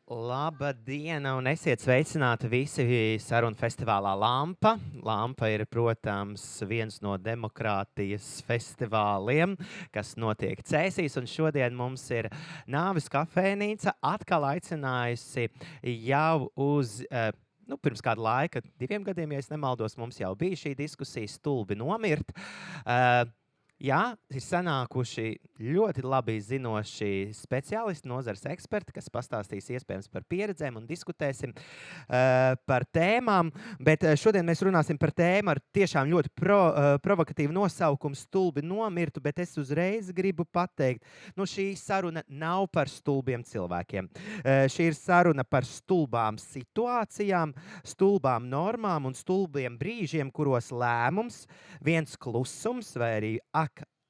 Labdiena un esiet sveicināti visi sarunu festivālā Lampa. Lampa ir, protams, viens no demokrātijas festivāliem, kas notiek Cēsīs, un šodien mums ir Nāvis kafejnīca atkal aicinājusi jau uz pirms kāda laika, 2 gadiem, ja es nemaldos, mums jau bija šī diskusija stulbi nomirt. Jā, ir sanākuši ļoti labi zinoši speciālisti, nozares eksperti, kas pastāstīs iespējams par pieredzēm un diskutēsim par tēmām. Bet šodien mēs runāsim par tēmu ar tiešām ļoti provokatīvu nosaukumu stulbi nomirtu, bet es uzreiz gribu pateikt, šī saruna nav par stulbiem cilvēkiem. Šī ir saruna par stulbām situācijām, stulbām normām un stulbiem brīžiem, kuros lēmums, viens klusums vai arī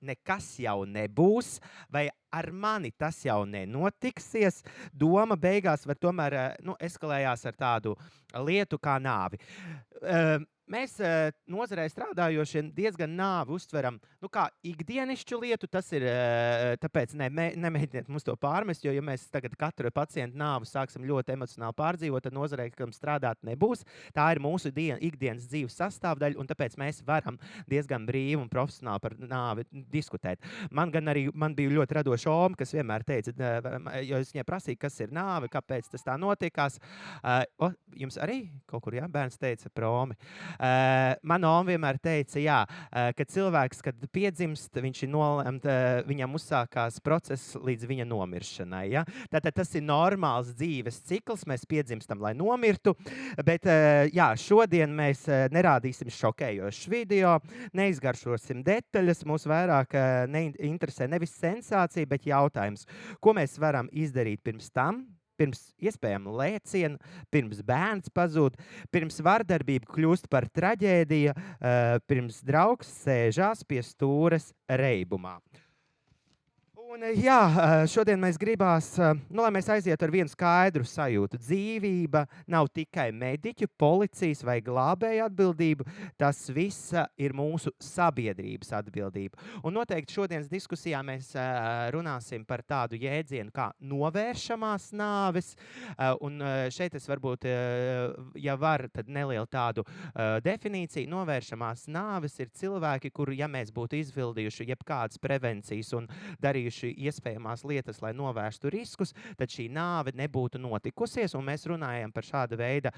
nekas jau nebūs, vai ar mani tas jau nenotiksies, doma beigās var tomēr eskalējās ar tādu lietu kā nāvi. Mēs nozarē strādājošie diezgan nāvi uztveram kā ikdienišķu lietu. Tas ir, tāpēc nemēģiniet mums to pārmest, jo ja mēs tagad katru pacientu nāvu sāksim ļoti emocionāli pārdzīvot, tad nozarē, kam strādāt nebūs. Tā ir mūsu ikdienas dzīves sastāvdaļa, un tāpēc mēs varam diezgan brīvi un profesionāli par nāvi diskutēt. Man bija ļoti radoša oma, kas vienmēr teica, jo es viņai prasīju, kas ir nāve, kāpēc tas tā notikās. Jums arī kaut kur, jā, bērns teica promi. Mana oma vienmēr teica, ka cilvēks, kad piedzimst, viņš ir nolemts, viņam uzsākās process līdz viņa nomiršanai. Ja? Tātad tas ir normāls dzīves cikls, mēs piedzimstam, lai nomirtu, bet šodien mēs nerādīsim šokējošus video, neizgaršosim detaļas, mūs vairāk interesē nevis sensācija, bet jautājums, ko mēs varam izdarīt pirms tam, pirms iespējama lēciena, pirms bērns pazūd, pirms vardarbība kļūst par traģēdiju, pirms draugs sēžās pie stūres reibumā. Un, šodien mēs gribās, lai mēs aizietu ar vienu skaidru sajūtu. Dzīvība nav tikai mediķu, policijas vai glābēju atbildība, tas viss ir mūsu sabiedrības atbildība. Un noteikti šodienas diskusijā mēs runāsim par tādu jēdzienu kā novēršamās nāves. Un šeit es varbūt, ja var, tad nelielu tādu definīciju. Novēršamās nāves ir cilvēki, kuru, ja mēs būtu izpildījuši jebkādas prevencijas un darījuši iespējamās lietas, lai novērstu riskus, tad šī nāve nebūtu notikusies, un mēs runājam par šāda veida,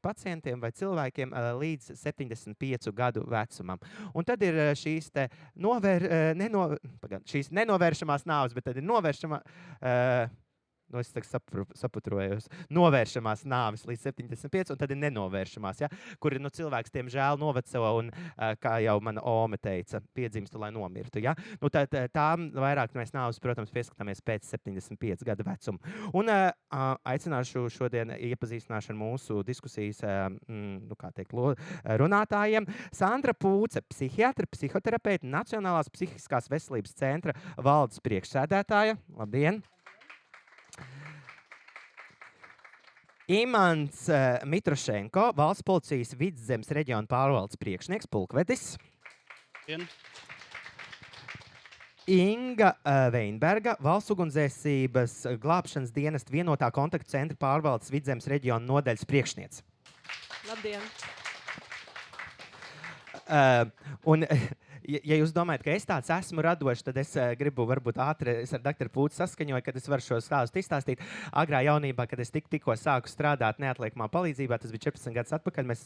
pacientiem vai cilvēkiem līdz 75 gadu vecumam. Un tad ir šīs šīs nenovēršamās nāves, bet tad ir novēršamā, es saputrojos, novēršamās nāves līdz 75, un tad ir nenovēršamās, kur cilvēks, tiemžēl, noveco un, kā jau mana Ome teica, piedzimstu, lai nomirtu. Tām vairāk mēs nāves, protams, pieskatāmies pēc 75 gada vecuma. Un aicināšu šodien iepazīstināšu ar mūsu diskusijas runātājiem. Sandra Pūce, psihiatra, psihoterapeita, Nacionālās psihiskās veselības centra valdes priekšsēdētāja. Labdien! Imants Mitrošenko, Valsts policijas Vidzemes reģiona pārvaldes priekšnieks, pulkvedis. Inga Veinberga, Valsts ugunsdzēsības glābšanas dienesta vienotā kontaktu centra pārvaldes Vidzemes reģiona nodaļas priekšniece. Labdien! Ja jūs domājat, ka es tāds esmu radošs, tad es gribu varbūt ātri ar doktoru Pūci saskaņoju, kad es varu šo stāstu izstāstīt. Agrā jaunībā, kad es tikko sāku strādāt neatliekamā palīdzībā, tas bija 14 gadus atpakaļ, mēs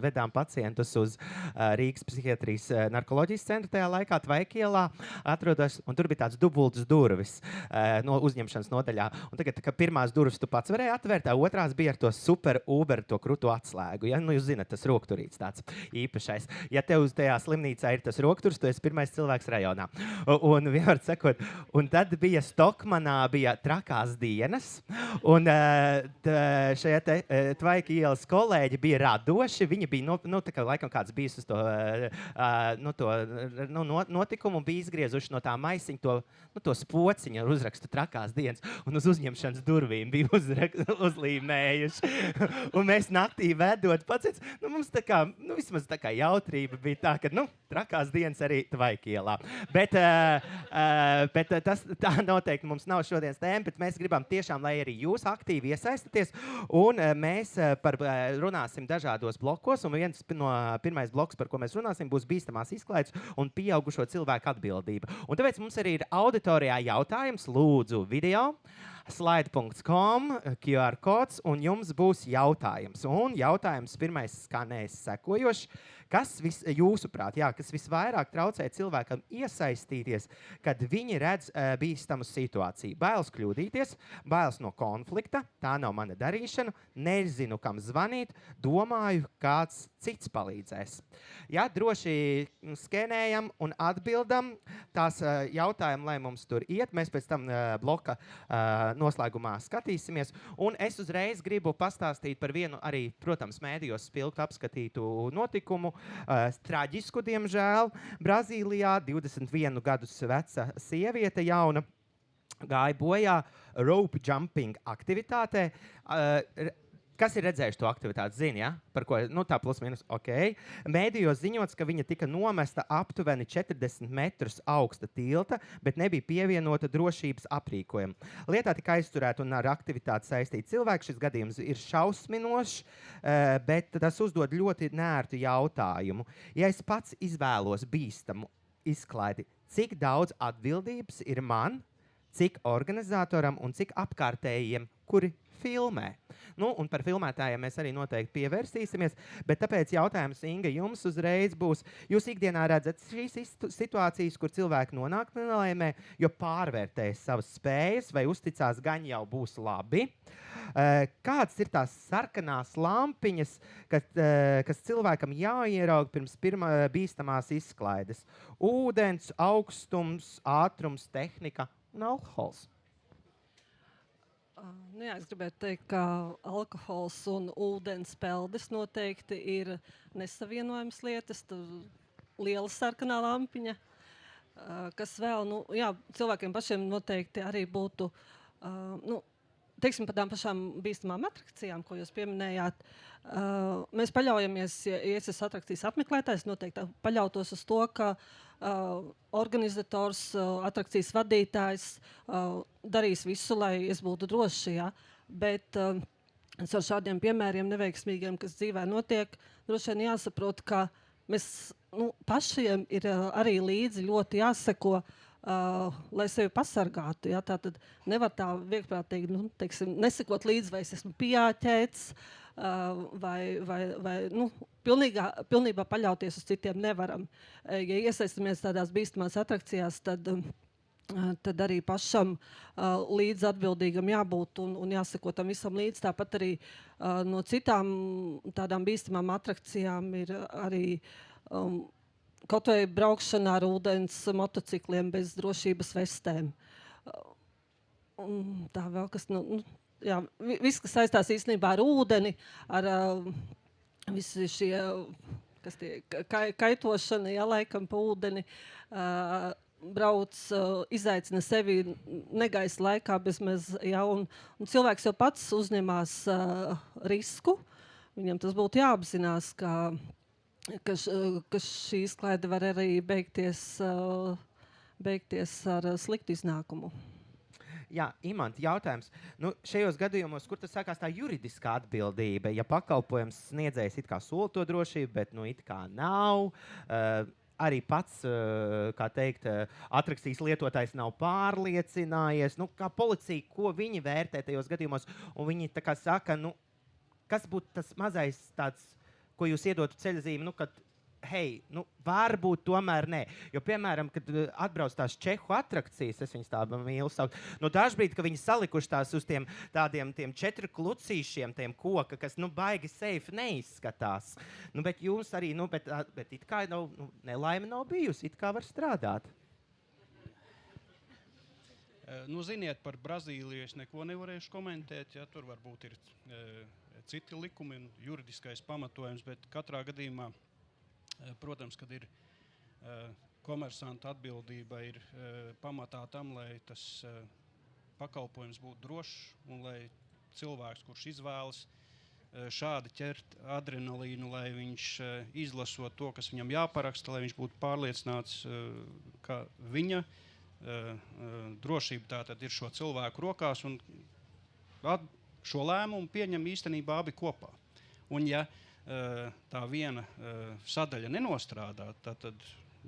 vedām pacientus uz Rīgas psihiatrijas narkoloģijas centru tajā laikā, Tvaikielā atrodas, un tur bija tāds dubultas durvis no uzņemšanas nodaļā. Un tagad, kad pirmās durvis tu pats varēji atvērt, otrās bija ar to super Uber, to kruto atslēgu. Ja? Jūs zināt, tas rokturīts tāds īpašais. Ja tev uz tajā slimnīcā ir tas rokturs, tu esi pirmais cilvēks rajonā. Un vienmēr sakot, un tad bija Stokmanā, bija trakās dienas, un šajā Tvaika ielas kolēģi bija radoši, viņi bija, tā kā laikam kāds bijis uz to notikumu un bija izgriezuši no tā maisiņa to spociņu ar uzrakstu trakās dienas, un uz uzņemšanas durvīm bija uzlīmējuši. Un mēs naktī vedot pacients, mums tā kā, vismaz tā kā jautrība bija tā, ka, trakās dienas arī Tvaikielā. Bet tā noteikti mums nav šodienas tēma, bet mēs gribam tiešām, lai arī jūs aktīvi iesaistaties. Un mēs runāsim dažādos blokos, un pirmais bloks, par ko mēs runāsim, būs bīstamās izklaides un pieaugušo cilvēku atbildība. Un tāpēc mums arī ir auditorijā jautājums, lūdzu, video. Slide.com, QR kods, un jums būs jautājums. Un jautājums pirmais skanēs sekojoši. Kas jūsuprāt, kas visvairāk traucē cilvēkam iesaistīties, kad viņi redz bīstamu situāciju? Bailes kļūdīties, bailes no konflikta, tā nav mana darīšana, nezinu, kam zvanīt, domāju, kāds cits palīdzēs. Ja, droši skenējam un atbildam tās jautājumu, lai mums tur iet. Mēs pēc tam bloka noslēgumā skatīsimies. Un es uzreiz gribu pastāstīt par vienu arī, protams, mēdījos spilgti apskatītu notikumu. Traģisku, diemžēl. Brazīlijā 21 gadus veca sieviete jauna gāja bojā rope jumping aktivitātē. Kas ir redzējuši to aktivitāti? Zini, ja? Par ko? Nu, tā plus minus, ok. Mēdījos ziņots, ka viņa tika nomesta aptuveni 40 metrus augsta tilta, bet nebija pievienota drošības aprīkojuma. Lietā tika aizturēta un ar aktivitāti saistīti cilvēki. Šis gadījums ir šausminošs, bet tas uzdod ļoti nērtu jautājumu. Ja es pats izvēlos bīstamu izklaidi, cik daudz atbildības ir man, cik organizatoram un cik apkārtējiem, kuri filmē. Nu, un par filmētājiem mēs arī noteikti pievērsīsimies, bet tāpēc jautājums, Inga, jums uzreiz būs, jūs ikdienā redzat šīs situācijas, kur cilvēki nonāk nelaimē, jo pārvērtēs savas spējas vai uzticās, gan jau būs labi. Kādas ir tās sarkanās lampiņas, kas cilvēkam jāieraug pirms bīstamās izklaides? Ūdens, augstums, ātrums, tehnika un alkohols. Es gribētu teikt, ka alkohols un ūdens peldes noteikti ir nesavienojamas lietas. Liela sarkanā lampiņa, kas vēl, cilvēkiem pašiem noteikti arī būtu, teiksim, par tām pašām bīstamām atrakcijām, ko jūs pieminējāt. Mēs paļaujamies, ja es esmu atrakcijas apmeklētājs, noteikti paļautos uz to, ka organizators, atrakcijas vadītājs darīs visu, lai es būtu droši. Ja? Bet ar šādiem piemēriem neveiksmīgiem, kas dzīvē notiek, droši vien jāsaprot, ka mēs pašiem ir arī līdzi ļoti jāseko, lai sevi pasargātu. Ja? Tātad nevar tā vieglprātīgi nesekot līdzi, vai es esmu pieāķēts, vai pilnībā paļauties uz citiem nevaram. Ja iesaistamies tādās bīstamās atrakcijās, tad arī pašam līdz atbildīgam jābūt un jāseko tam visam līdz. Tāpat arī no citām tādām bīstamām atrakcijām ir arī kaut vai braukšana ar ūdens motocikliem bez drošības vestēm. Tā vēl kas... viss, kas saistās īstenībā ar ūdeni, ar visi šie, kaitošana, laikam pa ūdeni, brauc, izaicina sevi negaisa laikā bezmaz, un cilvēks jau pats uzņemās risku. Viņam tas būtu jāapzinās, ka šī izklaide var arī beigties ar sliktu iznākumu. Jā, Imant, jautājums. Šajos gadījumos, kur tas sākās tā juridiskā atbildība, ja pakalpojums sniedzējs it kā sola to drošību, bet it kā nav, arī pats, kā teikt, atrakcijas lietotājs nav pārliecinājies, kā policija, ko viņi vērtē tajos gadījumos, un viņi tā kā saka, kas būtu tas mazais tāds, ko jūs iedotu ceļazīmi, kad hei, varbūt tomēr nē. Jo, piemēram, kad atbrauc tās čehu atrakcijas, es viņas tā mīlu saukt, dažbrīd, ka viņi salikuši tās uz tiem 4 klucīšiem, tiem koka, kas, baigi safe neizskatās. Bet jūs arī, bet it kā nelaime nav bijusi, it kā var strādāt. Ziniet, par Brazīliju es neko nevarēšu komentēt, ja tur varbūt ir citi likumi un juridiskais pamatojums, bet katrā gadījumā protams, kad ir komersanta atbildība ir pamatā tam, lai tas pakalpojums būtu drošs un lai cilvēks, kurš izvēlas šādi ķert adrenalīnu, lai viņš izlasot to, kas viņam jāparaksta, lai viņš būtu pārliecināts, ka viņa drošība tātad ir šo cilvēku rokās un šo lēmumu pieņem īstenībā abi kopā. Un ja tā viena sadaļa nenostrādā, tad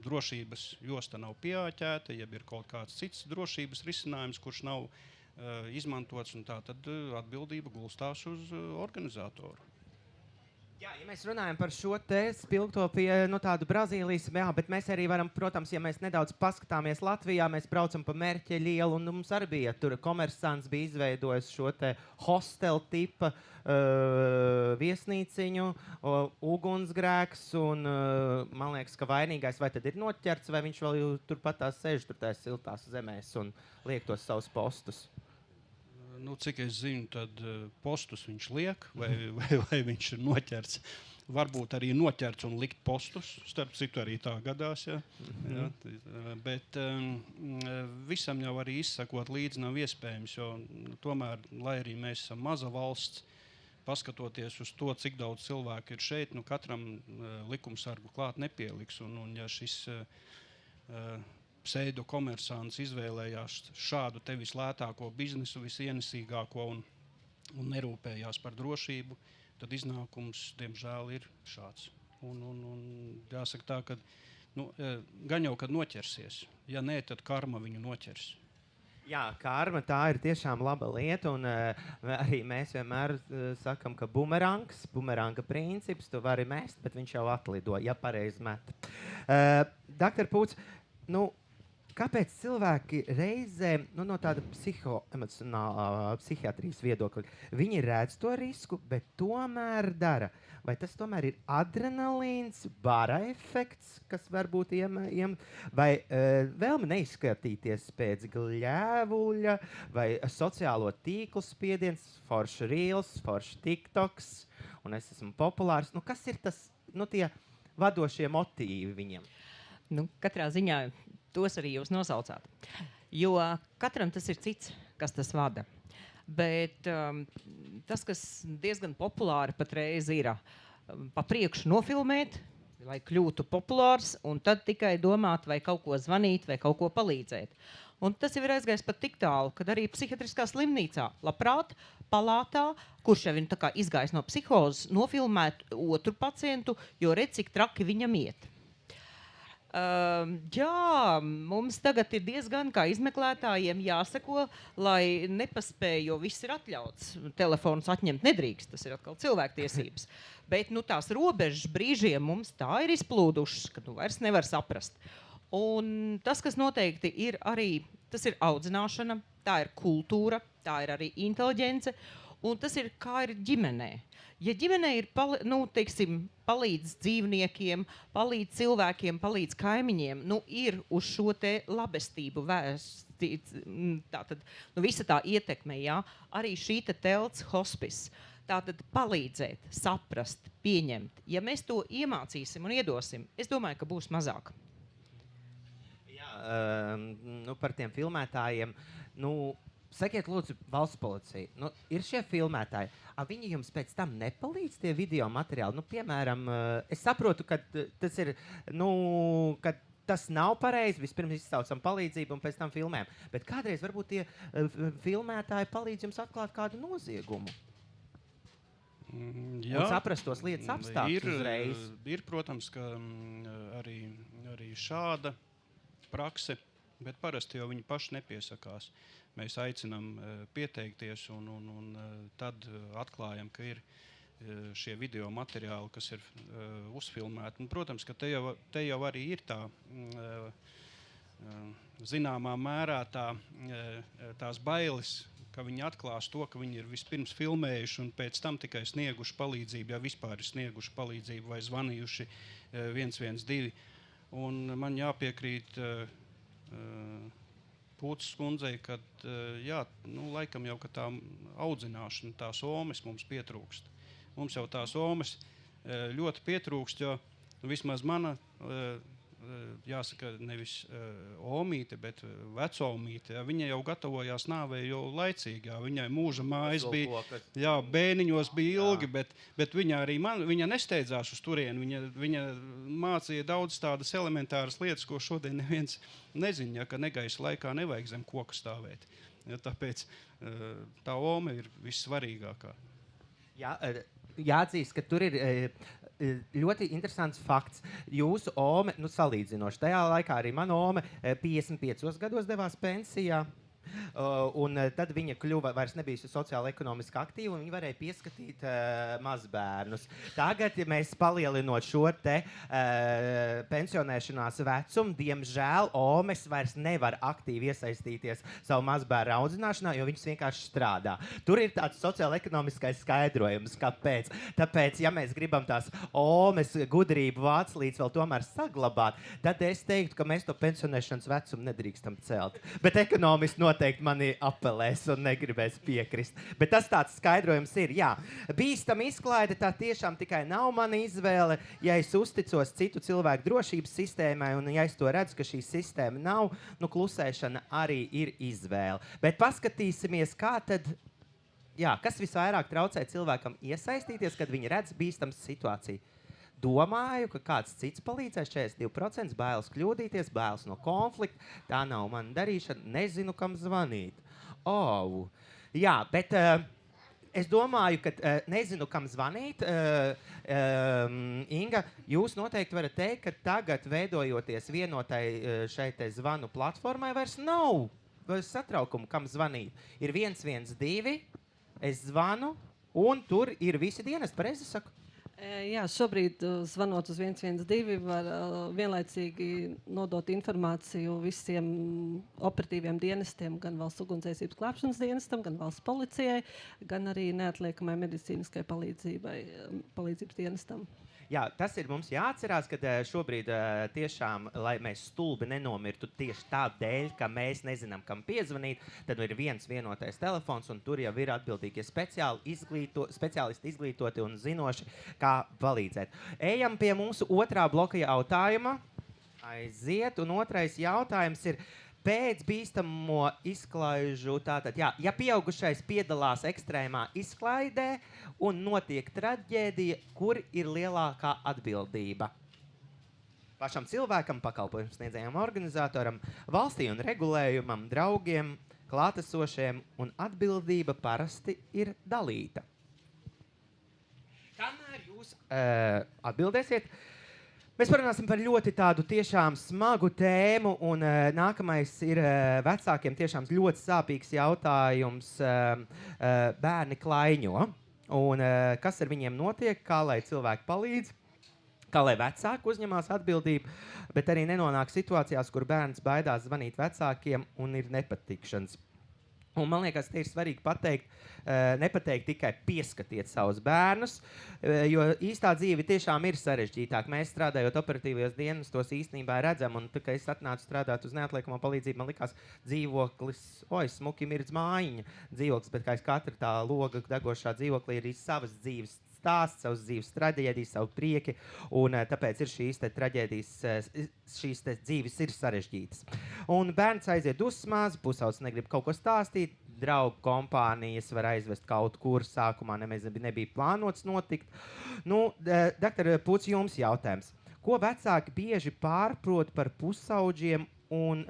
drošības josta nav pieāķēta, jeb ir kaut kāds cits drošības risinājums, kurš nav izmantots, un tā tad atbildība gulstās uz organizatoru. Jā, ja mēs runājam par šo te spilgto pie tādu Brazīlijas, jā, bet mēs arī varam, protams, ja mēs nedaudz paskatāmies Latvijā, mēs braucam pa Mērķeļa ielu, un mums arī bija tur komersants bija izveidojis šo te hostel tipa viesnīciņu, ugunsgrēks, un man liekas, ka vainīgais vai tad ir noķerts, vai viņš vēl turpat tās sēž tur tās siltās zemēs un liek tos savus postus. Nu, cik es zinu, tad postus viņš liek, vai viņš ir noķerts. Varbūt arī noķerts un likt postus, starp citu arī tā gadās. Ja? Ja, bet visam jau arī izsakot līdzi nav iespējams, jo tomēr, lai arī mēs esam maza valsts, paskatoties uz to, cik daudz cilvēku ir šeit, nu katram likumsargu klāt nepieliks. Un ja šis pseido komersants izvēlējās šādu te vislētāko biznesu, visienesīgāko un nerūpējās par drošību, tad iznākums, diemžēl, ir šāds. Un jāsaka tā, ka gan jau, kad noķersies. Ja nē, tad karma viņu noķers. Jā, karma tā ir tiešām laba lieta, un arī mēs vienmēr sakam, ka bumeranga princips, tu vari mest, bet viņš jau atlido, ja pareizi met. Dr. Pūts, kāpēc cilvēki reizē no tāda psihoemocionālā psihiatrijas viedokļa, viņi redz to risku, bet tomēr dara? Vai tas tomēr ir adrenalīns, bara efekts, kas varbūt vai vēlme neizskatīties pēc gļēvuļa, vai sociālo tīklu spiediens, forši reels, forši tiktoks, un es esmu populārs. Kas ir tas, tie vadošie motīvi viņiem? Katrā ziņā tos arī jūs nosaucāt. Jo katram tas ir cits, kas tas vada. Bet tas, kas diezgan populāri patreiz ir, pa priekšu nofilmēt, lai kļūtu populārs, un tad tikai domāt, vai kaut ko zvanīt, vai kaut ko palīdzēt. Un tas jau ir aizgājis pat tik tālu, kad arī psihiatriskā slimnīcā labprāt palātā, kurš jau ir tā kā izgājis no psihozes, nofilmēt otru pacientu, jo redz, cik traki viņam iet. Jā, mums tagad ir diezgan kā izmeklētājiem jāseko, lai nepaspēj, jo viss ir atļauts. Telefonus atņemt nedrīkst, tas ir atkal cilvēktiesības. Bet tās robežas brīžiem mums tā ir izplūdušas, ka vairs nevar saprast. Un tas, kas noteikti ir arī, tas ir audzināšana, tā ir kultūra, tā ir arī inteliģence, un tas ir kā ir ģimenē. Ja ģimenē ir palīdz dzīvniekiem, palīdz cilvēkiem, palīdz kaimiņiem, ir uz šo te labestību vēstīts, tātad, visa tā ietekme, jā, arī šī te telts hospice, tātad palīdzēt, saprast, pieņemt. Ja mēs to iemācīsim un iedosim, es domāju, ka būs mazāk. Jā, par tiem filmētājiem, sakiet, lūdzu, valsts policija, ir šie filmētāji, viņi jums pēc tam nepalīdz tie video materiāli? Piemēram, es saprotu, ka tas ir, ka tas nav pareizi, vispirms izsaucam palīdzību un pēc tam filmējam, bet kādreiz varbūt tie filmētāji palīdz jums atklāt kādu noziegumu? Jā, un saprast tos lietas apstākļus uzreiz. Ir, protams, ka arī šāda prakse, bet parasti jau viņi paši nepiesakās. Mēs aicinām pieteikties un tad atklājam, ka ir šie video materiāli, kas ir uzfilmēti. Un, protams, ka te jau arī ir tā zināmā mērā tās bailes, ka viņi atklās to, ka viņi ir vispirms filmējuši un pēc tam tikai snieguši palīdzību, ja vispār ir snieguši palīdzību vai zvanījuši 112. Un man jāpiekrīt Pūces kundzei, ka laikam jau tā audzināšana, tās omes mums pietrūkst. Mums jau tās omes ļoti pietrūkst, jo vismaz mana jāsaka, nevis omīte, bet vecomīte. Viņa jau gatavojās nāvei jau laicīgi. Viņai mūža mājas bija, bēniņos bija ilgi, bet viņa arī viņa nesteidzās uz turieni. Viņa mācīja daudz tādas elementāras lietas, ko šodien neviens nezina, ka negaisa laikā nevajag zem koka stāvēt. Tāpēc tā ome ir vissvarīgākā. Jāatzīst, ka tur ir ļoti interesants fakts. Jūsu ome, salīdzinoši, tajā laikā arī mana ome 55 gados devās pensijā. Un tad viņa kļuva, vairs nebija sociāli ekonomiski aktīva, un viņa varēja pieskatīt mazbērnus. Tagad, ja mēs palielinot šo te pensionēšanās vecumu, diemžēl omes vairs nevar aktīvi iesaistīties savu mazbērnu audzināšanā, jo viņas vienkārši strādā. Tur ir tāds sociāli ekonomiskais skaidrojums, kāpēc. Tāpēc, ja mēs gribam tās omes gudrību vāclīdz vēl tomēr saglabāt, tad es teiktu, ka mēs to pensionēšanas vecumu nedrīkstam celt. Bet ekonomiski noteikti mani apelēs un negribēs piekrist. Bet tas tāds skaidrojums ir, jā. Bīstama izklaide tā tiešām tikai nav mana izvēle, ja es uzticos citu cilvēku drošības sistēmai un ja es to redzu, ka šī sistēma nav, klusēšana arī ir izvēle. Bet paskatīsimies, kā tad, kas visvairāk traucē cilvēkam iesaistīties, kad viņi redz bīstamu situāciju. Domāju, ka kāds cits palīdzēs 42%, bailes kļūdīties, bailes no konflikta. Tā nav mana darīšana, nezinu, kam zvanīt. Jā, bet es domāju, ka nezinu, kam zvanīt. Inga, jūs noteikti varat teikt, ka tagad veidojoties vienotai šeit zvanu platformai vairs nav satraukumu, kam zvanīt. Ir 112, es zvanu, un tur ir visi dienesti, pareizi saku? Jā, šobrīd zvanot uz 112 var vienlaicīgi nodot informāciju visiem operatīviem dienestiem, gan valsts ugunsdzēsības glābšanas dienestam, gan valsts policijai, gan arī neatliekamai medicīniskai palīdzības dienestam. Jā, tas ir mums jāatcerās, ka šobrīd tiešām, lai mēs stulbi nenomirtu tieši tādēļ, ka mēs nezinām, kam piezvanīt, tad ir viens vienotais telefons, un tur jau ir atbildīgie speciālisti izglītoti un zinoši, kā palīdzēt. Ejam pie mūsu otrā bloka jautājuma. Aiziet, un otrais jautājums ir, pēc bīstamo izklaižu, tātad, ja pieaugušais piedalās ekstrēmā izklaidē un notiek traģēdija, kur ir lielākā atbildība? Pašam cilvēkam, pakalpojumu sniedzējam organizatoram, valstī un regulējumam, draugiem, klātesošiem, un atbildība parasti ir dalīta. Kamēr jūs atbildēsiet, mēs parunāsim par ļoti tādu tiešām smagu tēmu, un nākamais ir vecākiem tiešām ļoti sāpīgs jautājums. Bērni klaiņo, un kas ar viņiem notiek, kā lai cilvēki palīdz, kā lai vecāki uzņemās atbildību, bet arī nenonāk situācijās, kur bērns baidās zvanīt vecākiem un ir nepatikšanas. Un man liekas, te ir svarīgi pateikt, nepateikt tikai pieskatiet savus bērnus, jo īstā dzīve tiešām ir sarežģītāk. Mēs strādājot operatīvajos dienestos īstenībā redzam, un tā, kad es atnācu strādāt uz neatliekamo palīdzību, man likās dzīvoklis, smuki mirdz mājiņa dzīvoklis, bet kā es katra tā loga degošā dzīvoklī ir savas dzīves stāsts, savas dzīves traģēdijas, savu prieki, un tāpēc ir šīs dzīves ir sarežģītas. Un bērns aiziet dusmās, pusaudzis negrib kaut ko stāstīt, draugu kompānijas var aizvest kaut kur, sākumā nebija plānots notikt. Doktor Puts, jums jautājums. Ko vecāki bieži pārprot par pusaudžiem un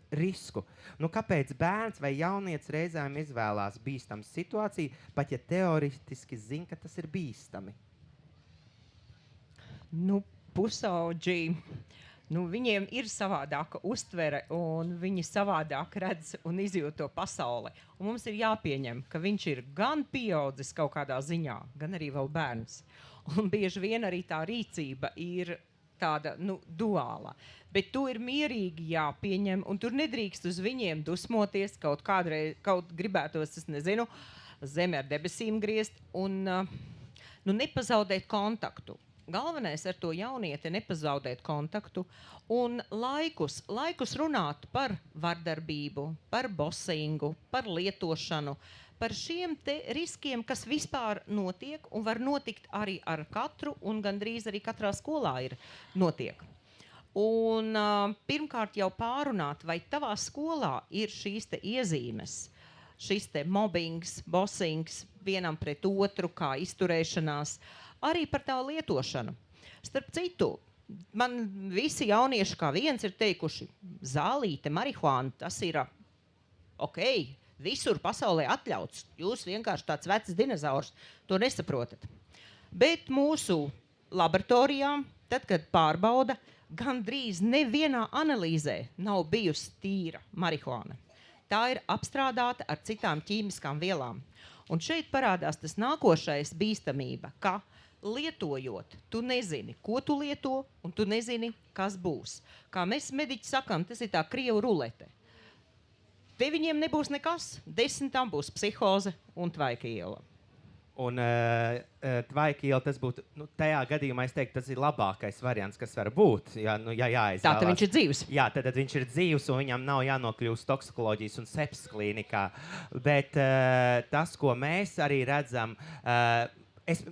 risku? Kāpēc bērns vai jaunietis reizēm izvēlās bīstamu situāciju, pat ja teoretiski zina, ka tas ir bīstami? Pusaudži, viņiem ir savādāka uztvere, un viņi savādāk redz un izjūt to pasauli. Un mums ir jāpieņem, ka viņš ir gan pieaudzis kaut kādā ziņā, gan arī vēl bērns. Un bieži vien arī tā rīcība ir tāda, duāla. Bet to ir mierīgi jāpieņem, un tur nedrīkst uz viņiem dusmoties, kaut gribētos, es nezinu, zemi ar debesīm griezt, un nepazaudēt kontaktu. Galvenais ar to jaunieti nepazaudēt kontaktu, un laikus runāt par vardarbību, par bosingu, par lietošanu, par šiem te riskiem, kas vispār notiek, un var notikt arī ar katru, un gandrīz arī katrā skolā notiek. Un pirmkārt jau pārunāt, vai tavā skolā ir šīs te iezīmes, šis te mobbings, bossings, vienam pret otru, kā izturēšanās, arī par tā lietošanu. Starp citu, man visi jaunieši kā viens ir teikuši, zālīte, marihuāna, tas ir ok, visur pasaulē atļauts. Jūs vienkārši tāds vecs dinozaurs, to nesaprotat. Bet mūsu laboratorijā, tad, kad pārbauda, gandrīz nevienā analīzē nav bijusi tīra marihuāna. Tā ir apstrādāta ar citām ķīmiskām vielām. Un šeit parādās tas nākošais bīstamība, ka lietojot, tu nezini, ko tu lieto, un tu nezini, kas būs. Kā mēs mediķi sakām, tas ir tā krievu rulete. Te viņiem nebūs nekas, 10 būs psihoze un tvaika iela. Un tvaika iela, tas būtu, tajā gadījumā es teiktu, tas ir labākais variants, kas var būt. Ja jāizvēlās. Tātad viņš ir dzīvs. Jā, tad viņš ir dzīvs un viņam nav jānokļūst toksikoloģijas un sepsis klīnikā. Bet tas, ko mēs arī redzam,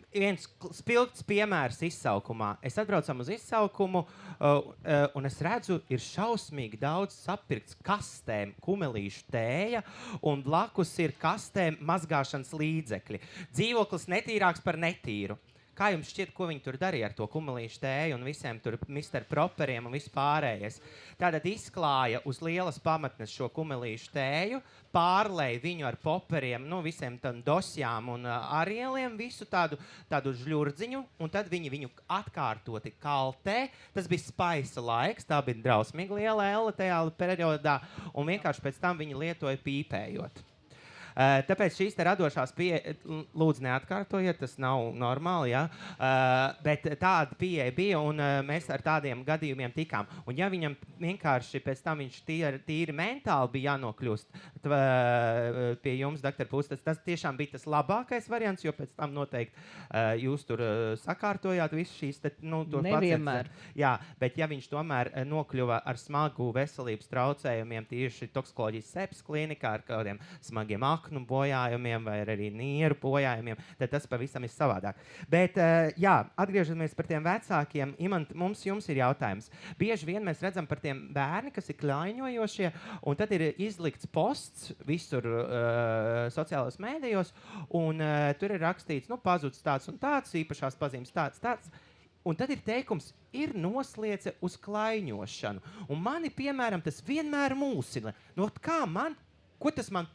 viens spilgts piemērs izsaukumā. Es atbraucam uz izsaukumu, un es redzu, ir šausmīgi daudz sapirkts kastēm kumelīšu tēja, un blakus ir kastēm mazgāšanas līdzekļi. Dzīvoklis netīrāks par netīru. Kā jums šķiet, ko viņi tur darīja ar to kumelīšu tēju un visiem tur Mr. Properiem un vispārējais? Tātad izklāja uz lielas pamatnes šo kumelīšu tēju, pārlēja viņu ar poperiem, visiem tam dosjām un arieliem, visu tādu žļurdziņu, un tad viņi viņu atkārtoti kaltē. Tas bija spaisa laiks, tā bija drausmīgi liela elle tajā periodā, un vienkārši pēc tam viņi lietoja pīpējot. Tāpēc šīs radošās pieejas, lūdzu, neatkārtojiet, tas nav normāli, ja? Bet tāda pieeja bija, un mēs ar tādiem gadījumiem tikām. Un ja viņam vienkārši pēc tam viņš tīri mentāli bija jānokļūst pie jums, doktor Pūs, tas tiešām bija tas labākais variants, jo pēc tam noteikti jūs tur sakārtojāt visu šīs nevienmēr. Jā, bet ja viņš tomēr nokļuva ar smagu veselības traucējumiem tieši toksikoloģijas sepsis klīnikā ar kādiem smagiem bojājumiem vai arī nieru bojājumiem, tad tas pavisam ir savādāk. Bet, atgriežamies par tiem vecākiem. Imant, jums ir jautājums. Bieži vien mēs redzam par tiem bērni, kas ir klaiņojošie, un tad ir izlikts posts visur sociālajos mēdījos, un tur ir rakstīts, pazudis tāds un tāds, īpašās pazīmes tāds. Un tad ir teikums, ir nosliece uz klaiņošanu. Un mani, piemēram, tas vienmēr mūsina. Ko tas man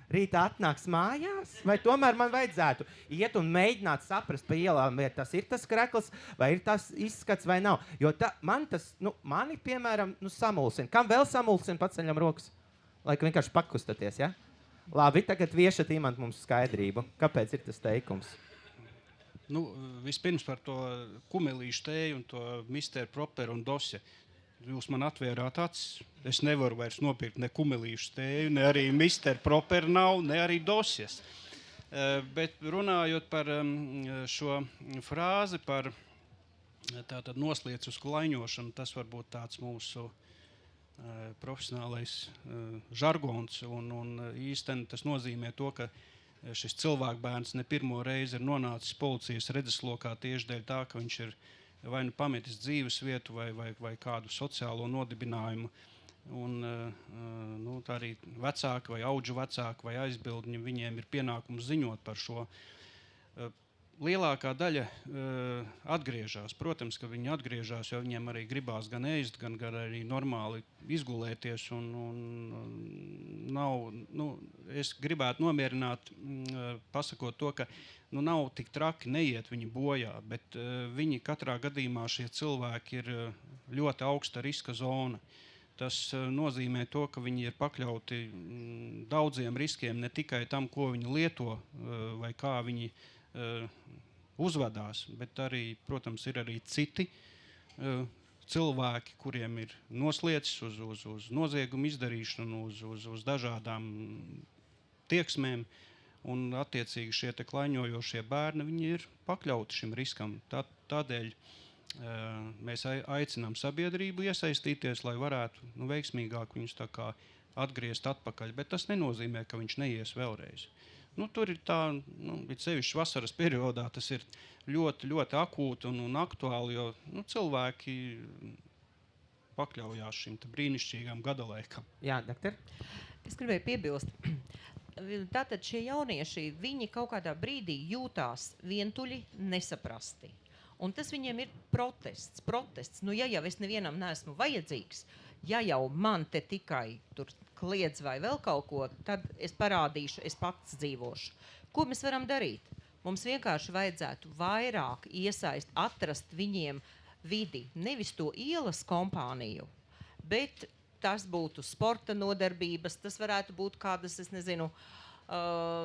rītā atnāks mājās, vai tomēr man vajadzētu iet un mēģināt saprast pa ielām, vai tas ir tas krekls, vai ir tas izskats, vai nav. Jo mani, piemēram, samulsina. Kam vēl samulsina, paceļam rokas? Lai vienkārši pakustaties, ja? Labi, tagad viešat Imant mums skaidrību. Kāpēc ir tas teikums? Vispirms par to kumelīšu tēju un to Mr. Proper un dosja. Jūs man atvērāt acis. Es nevaru vairs nopirkt ne kumelīšu tēju, ne arī Mr. Proper nav, ne arī dosjas. Bet runājot par šo frāzi par tātad nosliec uz klaiņošanu, tas varbūt tāds mūsu profesionālais žargons. Un īstenībā tas nozīmē to, ka šis cilvēkbērns ne pirmo reizi ir nonācis policijas redzeslokā tieši dēļ tā, ka viņš ir vai pametis dzīves vietu, vai kādu sociālo nodibinājumu. Un, tā arī vecāki, vai audžu vecāki, vai aizbildņi, viņiem ir pienākums ziņot par šo. Lielākā daļa atgriežas. Protams, ka viņi atgriežas, jo viņiem arī gribās gan ēst, gan arī normāli izgulēties. Es gribētu nomierināt, pasakot to, ka nav tik traki, neiet viņi bojā, bet viņi katrā gadījumā šie cilvēki ir ļoti augsta riska zona. Tas nozīmē to, ka viņi ir pakļauti daudziem riskiem, ne tikai tam, ko viņi lieto vai kā viņi uzvedās, bet arī, protams, ir arī citi cilvēki, kuriem ir nosliecis uz noziegumu izdarīšanu, uz dažādām tieksmēm. Un, attiecīgi, šie klaiņojošie bērni viņi ir pakļauti šim riskam. Tādēļ mēs aicinām sabiedrību iesaistīties, lai varētu veiksmīgāk viņus atgriezt atpakaļ. Bet tas nenozīmē, ka viņš neies vēlreiz. Tur ir tā, it sevišķi vasaras periodā, tas ir ļoti, ļoti akūti un aktuāli, jo cilvēki pakļaujās šim brīnišķīgam gadalaikam. Jā, doktor? Es gribēju piebilst. Tātad šie jaunieši, viņi kaut kādā brīdī jūtās vientuļi, nesaprasti. Un tas viņiem ir protests. Ja jau es nevienam neesmu vajadzīgs, ja jau man te tikai tur kliedz vai vēl kaut ko, tad es parādīšu, es pats dzīvošu. Ko mēs varam darīt? Mums vienkārši vajadzētu vairāk atrast viņiem vidi, nevis to ielas kompāniju, bet tas būtu sporta nodarbības, tas varētu būt kādas, es nezinu,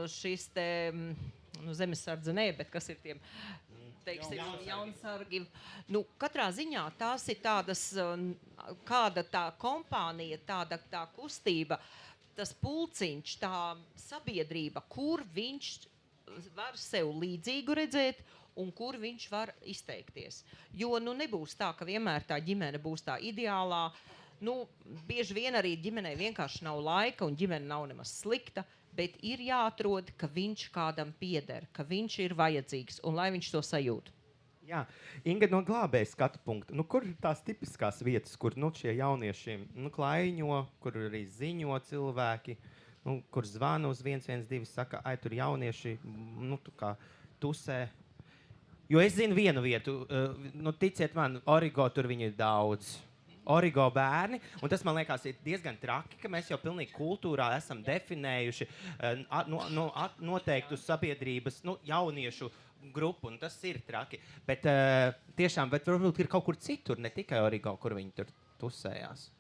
šis te, zemesardze, bet kas ir tiem, teiksim, jaunsargi. Katrā ziņā tās ir tādas, kāda tā kompānija, tā kustība, tas pulciņš, tā sabiedrība, kur viņš var sev līdzīgu redzēt un kur viņš var izteikties. Jo nebūs tā, ka vienmēr tā ģimene būs tā ideālā. Bieži vien arī ģimenei vienkārši nav laika un ģimene nav nemaz slikta, bet ir jāatrod, ka viņš kādam pieder, ka viņš ir vajadzīgs un lai viņš to sajūt. Jā, Inga, no glābējas skatu punkta. Kur ir tās tipiskās vietas, kur šie jaunieši klaiņo, kur arī ziņo cilvēki, kur zvana uz 112, saka, tur jaunieši kā tusē. Jo es zinu vienu vietu, ticiet man, Origo tur viņi ir daudz. Origo bērni, un tas man liekas ir diezgan traki, ka mēs jau pilnīgi kultūrā esam definējuši noteiktus sabiedrības jauniešu grupu, un tas ir traki. Bet tiešām, varbūt ir kaut kur citur, ne tikai Origo, kur viņi tur tusējās.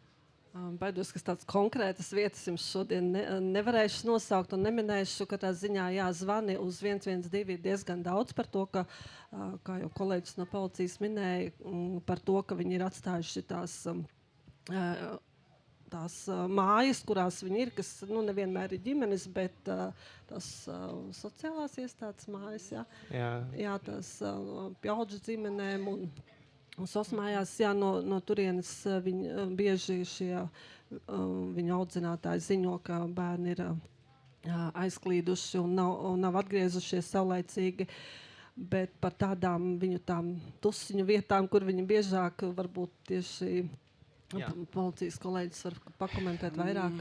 Baidos, ka tādas konkrētas vietas jums šodien nevarēšu nosaukt un neminēšu, ka tā ziņā zvani uz 112 ir diezgan daudz par to, ka, kā jau kolēģis no policijas minēja, par to, ka viņi ir atstājuši tās mājas, kurās viņi ir, kas nevienmēr ir ģimenes, bet tās sociālās iestādes mājas, jā, tās pjaudžu ģimenēm un sosmājās, no turienes bieži šie viņa audzinātāji ziņo, ka bērni ir aizklīduši un nav atgriezušies saulaicīgi, bet par tādām viņu tusiņu vietām, kur viņi biežāk varbūt tieši policijas kolēģis var pakomentēt vairāk.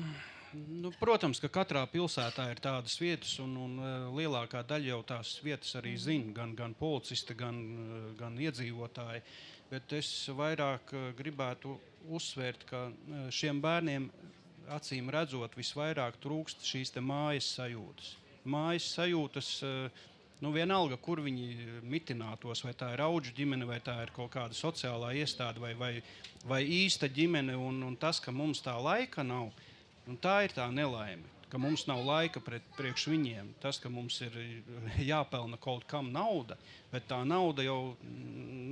Protams, ka katrā pilsētā ir tādas vietas, un lielākā daļa jau tās vietas arī zina, gan policisti, gan iedzīvotāji. Bet es vairāk gribētu uzsvērt, ka šiem bērniem, acīm redzot, visvairāk trūkst šīs te mājas sajūtas. Mājas sajūtas, vienalga, kur viņi mitinātos, vai tā ir audžu ģimene, vai tā ir kaut kāda sociālā iestāde, vai īsta ģimene, un tas, ka mums tā laika nav, tā ir tā nelaime, ka mums nav laika priekš viņiem. Tas, ka mums ir jāpelna kaut kam nauda, bet tā nauda jau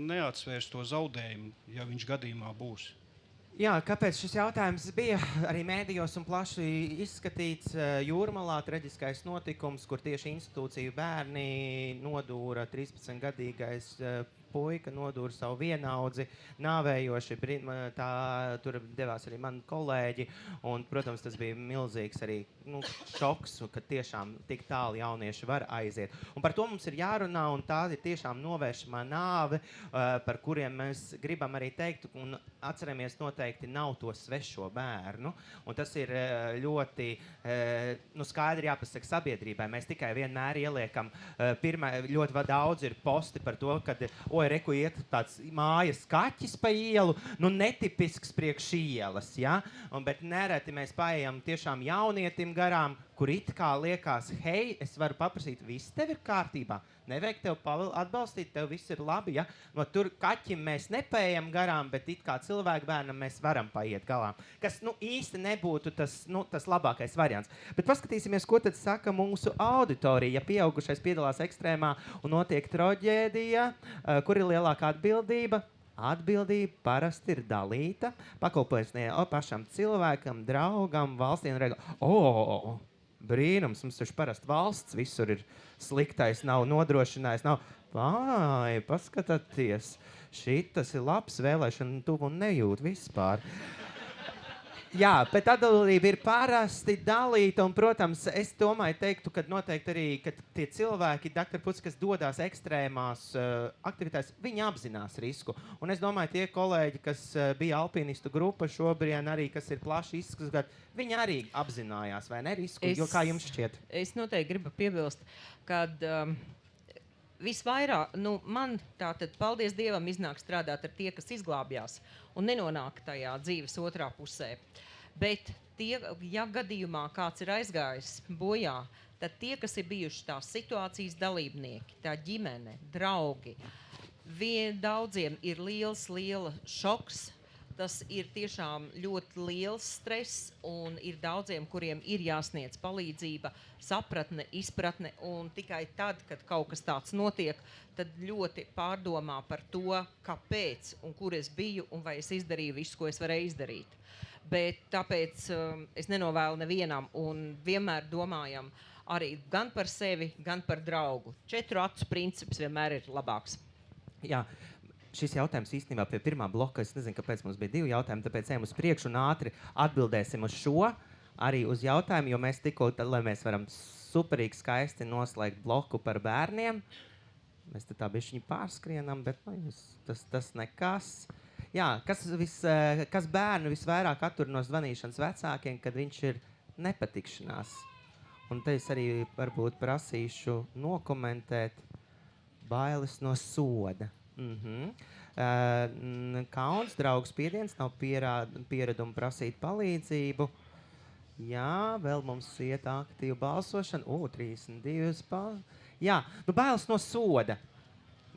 neatsvērs to zaudējumu, ja viņš gadījumā būs. Jā, kāpēc šis jautājums bija arī mēdījos un plaši izskatīts Jūrmalā, traģiskais notikums, kur tieši institūciju bērni nodūra 13-gadīgais puika, nodūra savu vienaudzi, nāvējoši, tur devās arī mani kolēģi, un, protams, tas bija milzīgs arī šoks, ka tiešām tik tālu jaunieši var aiziet. Un par to mums ir jārunā, un tā ir tiešām novēršamā nāve, par kuriem mēs gribam arī teikt, un atceramies noteikti nav to svešo bērnu, un tas ir ļoti skaidri jāpasaka sabiedrībai. Mēs tikai vienmēr ieliekam, ļoti daudz ir posti par to, kad reku iet tāds mājas kaķis pa ielu, netipisks priekš ielas, ja? Bet nereti mēs paejam tiešām jaunietim garām, kur it kā liekas, hei, es varu paprasīt, viss tev ir kārtībā, nevajag tev atbalstīt, tev viss ir labi, ja? Tur kaķim mēs nepaejam garām, bet it kā cilvēku bērnam mēs varam paiet galām. Kas īsti nebūtu tas labākais variants. Bet paskatīsimies, ko tad saka mūsu auditorija. Ja pieaugušais piedalās ekstrēmā un notiek traģēdija, kur ir lielākā atbildība? Atbildība parasti ir dalīta. Pakalpojums pašam cilvēkam, draugam, valstī un regulāri. Brīnums, mums taču parasti valsts visur ir sliktais, nav nodrošinājis, nav. Vai, paskatieties, šitas ir labs, vēlēšana tuvu un nejūt vispār. Jā, bet atbildība ir parasti dalīta, un, protams, es domāju, teiktu, ka noteikti arī, ka tie cilvēki, Dr. Puts, kas dodās ekstrēmās aktivitātes, viņi apzinās risku. Un es domāju, tie kolēģi, kas bija alpinistu grupa šobrīd arī, kas ir plaši izskatīt, viņi arī apzinājās, vai ne, risku, jo kā jums šķiet? Es noteikti gribu piebilst, kad visvairāk, man tātad, paldies Dievam, iznāk strādāt ar tie, kas izglābjās un nenonāk tajā dzīves otrā pusē. Bet tie, ja gadījumā kāds ir aizgājis bojā, tad tie, kas ir bijuši tās situācijas dalībnieki, tā ģimene, draugi, daudziem ir liela šoks. Tas ir tiešām ļoti liels stress, un ir daudziem, kuriem ir jāsniedz palīdzība, sapratne, izpratne, un tikai tad, kad kaut kas tāds notiek, tad ļoti pārdomā par to, kāpēc un kur es biju, un vai es izdarīju visu, ko es varēju izdarīt. Bet tāpēc es nenovēlu nevienam, un vienmēr domājam arī gan par sevi, gan par draugu. 4 acu princips vienmēr ir labāks. Jā. Šis jautājums īstenībā pie pirmā bloka, es nezinu, kāpēc mums bija 2 jautājumi, tāpēc ejam uz priekšu un ātri atbildēsim uz šo, arī uz jautājumu, jo mēs tikko, lai mēs varam superīgi skaisti noslēgt bloku par bērniem, mēs tā bišķiņi pārskrienam, bet tas nekas. Jā, kas bērnu visvairāk attur no zvanīšanas vecākiem, kad viņš ir nepatikšanās? Un te es arī varbūt prasīšu nokomentēt bailes no soda. Kauns, draugs spiediens, nav piereduma prasīt palīdzību. Jā, vēl mums iet aktīva balsošana. 32 Jā, bailes no soda.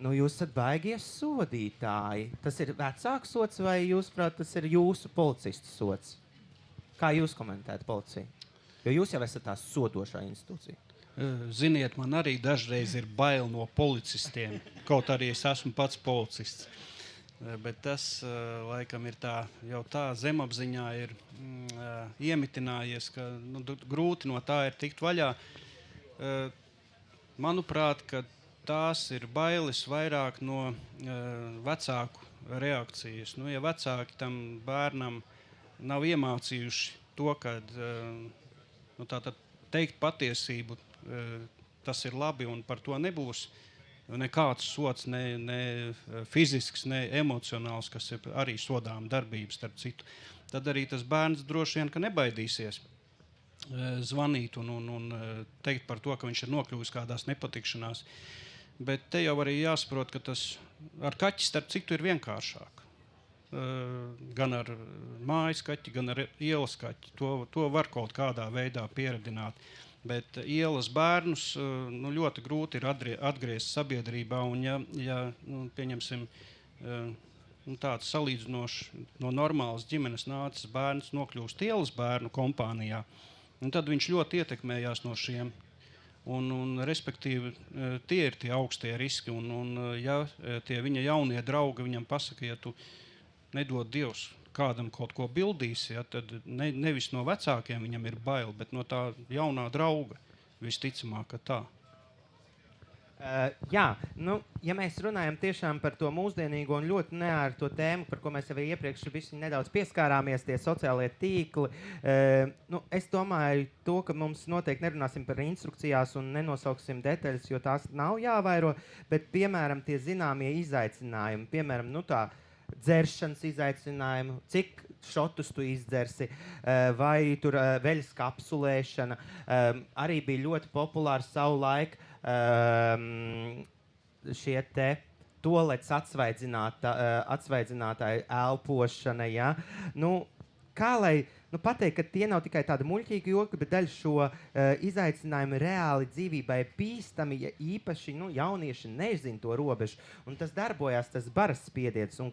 Jūs esat baigie sodītāji. Tas ir vecāks sods vai jūs, prāt, tas ir jūsu policistu sods? Kā jūs komentējat policiju? Jo jūs jau esat tā sodošā institūcija. Ziniet, man arī dažreiz ir bail no policistiem, kaut arī es esmu pats policists. Bet tas, laikam, ir jau tā zemapziņā ir iemitinājies, ka grūti no tā ir tikt vaļā. Manuprāt, ka tās ir bailes vairāk no vecāku reakcijas. Ja vecāki tam bērnam nav iemācījuši to, kad tātad teikt patiesību, tas ir labi un par to nebūs nekāds sots, ne fizisks, ne emocionāls, kas ir arī sodām darbības, starp citu. Tad arī tas bērns droši vien, ka nebaidīsies zvanīt un teikt par to, ka viņš ir nokļuvis kādās nepatikšanās. Bet te jau arī jāsaprot, ka tas ar kaķi, starp citu, ir vienkāršāk. Gan ar mājas kaķi, gan ar ielas kaķi. To var kaut kādā veidā pieredināt. Bet ielas bērnus ļoti grūti ir atgriezt sabiedrībā, un ja pieņemsim tāds salīdzinoši no normālas ģimenes nācis bērns nokļūst ielas bērnu kompānijā, tad viņš ļoti ietekmējās no šiem. Un respektīvi, tie ir tie augstie riski, un ja tie viņa jaunie draugi viņam pasaka, ja tu nedod Dievs kādam kaut ko bildīs, tad nevis no vecākiem viņam ir bail, bet no tā jaunā drauga visticamāk, ka tā. Jā, ja mēs runājam tiešām par to mūsdienīgo un ļoti neārto tēmu, par ko mēs jau iepriekš nedaudz pieskārāmies, tie sociālie tīkli, es domāju to, ka mums noteikti nerunāsim par instrukcijās un nenosauksim detaļas, jo tās nav jāvairo, bet, piemēram, tie zināmie izaicinājumi, piemēram, tā dzeršanas izaicinājumu, cik šotus tu izdzersi, vai tur veļas kapsulēšana. Arī bija ļoti populāri savu laiku šie te toalets atsvaidzinātāji elpošana. Ja? Kā lai pateikt, ka tie nav tikai tādi muļķīgi joki, bet daļa šo izaicinājumu reāli dzīvībai bīstami, ja īpaši jaunieši nezin to robežu. Un tas darbojās, tas baras spiediens. Un,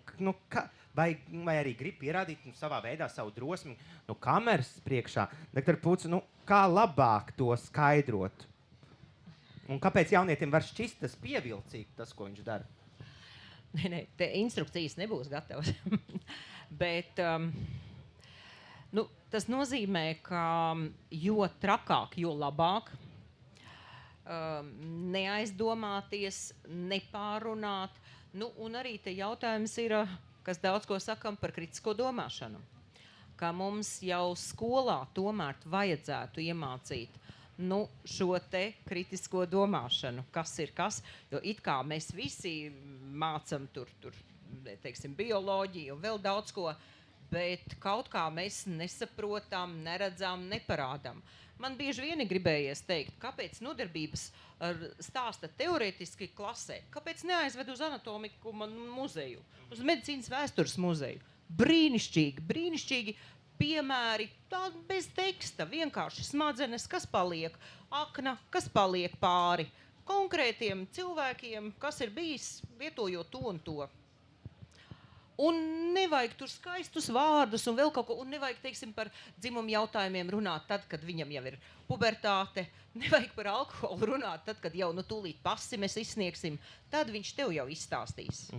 vai arī grib pierādīt savā veidā savu drosmi kameras priekšā. Dr. Puts, kā labāk to skaidrot? Un kāpēc jaunietim var šķist tas pievilcīgi, tas, ko viņš dara? Nē, te instrukcijas nebūs gatavas. Bet... tas nozīmē, ka jo trakāk, jo labāk neaizdomāties, nepārunāt. Un arī te jautājums ir, kas daudz ko sakam par kritisko domāšanu. ka mums jau skolā tomēr vajadzētu iemācīt šo te kritisko domāšanu, kas ir kas, jo it kā mēs visi mācam tur teiksim, bioloģiju un vēl daudz ko, bet kaut kā mēs nesaprotam, neredzam, neparādam. Man bieži vien gribējies teikt, kāpēc nodarbības stāsta teorētiski klasē, kāpēc neaizved uz anatomiku muzeju, uz medicīnas vēstures muzeju. Brīnišķīgi piemēri, tādi bez teksta, vienkārši smadzenes, kas paliek, akna, kas paliek pāri, konkrētiem cilvēkiem, kas ir bijis lietojot to un to. Un nevajag tur skaistus vārdus un vēl kaut ko, un nevajag, teiksim, par dzimumu jautājumiem runāt tad, kad viņam jau ir pubertāte, nevajag par alkoholu runāt tad, kad jau tūlīt pasi mēs izsniegsim, tad viņš tev jau izstāstīs.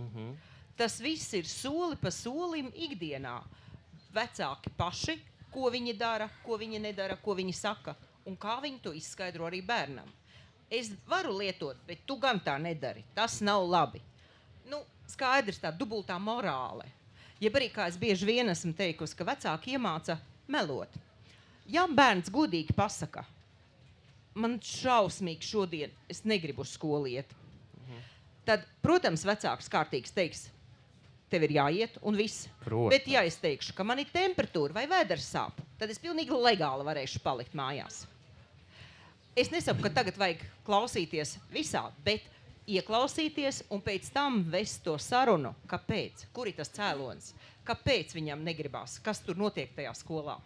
Tas viss ir soli pa solim ikdienā. Vecāki paši, ko viņi dara, ko viņi nedara, ko viņi saka, un kā viņi to izskaidro arī bērnam. Es varu lietot, bet tu gan tā nedari. Tas nav labi. Skaidrs tā dubultā morāle. Jeb arī, kā es bieži vien esmu teikusi, ka vecāki iemāca melot. Ja bērns godīgi pasaka, man šausmīgi šodien, es negribu uz skolu iet, tad, protams, vecāks kārtīgs teiks, tev ir jāiet un viss. Protams. Bet ja es teikšu, ka man ir temperatūra vai vēders sāp, tad es pilnīgi legāli varēšu palikt mājās. Es nesaku, ka tagad vajag klausīties visā, bet ieklausīties un pēc tam vest to sarunu, kāpēc, kur ir tas cēlonis, kāpēc viņam negribās, kas tur notiek tajā skolā.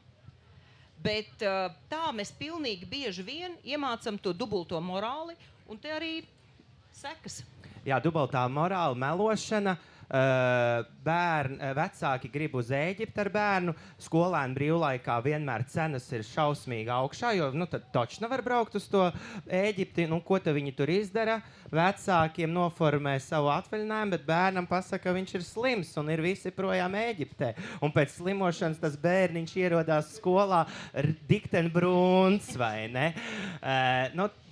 Bet tā mēs pilnīgi bieži vien iemācam to dubulto morāli un te arī sekas. Jā, dubultā morāla, melošana. Vecāki grib uz Ēģipti ar bērnu, skolēni brīvlaikā vienmēr cenas ir šausmīgi augšā, jo tad taču nevar braukt uz to Ēģipti, ko te viņi tur izdara. Vecākiem noformē savu atvaļinājumu, bet bērnam pasaka, ka viņš ir slims un ir visi projām Ēģiptē. Un pēc slimošanas tas bērniņš ierodās skolā diktenbrūns, vai ne?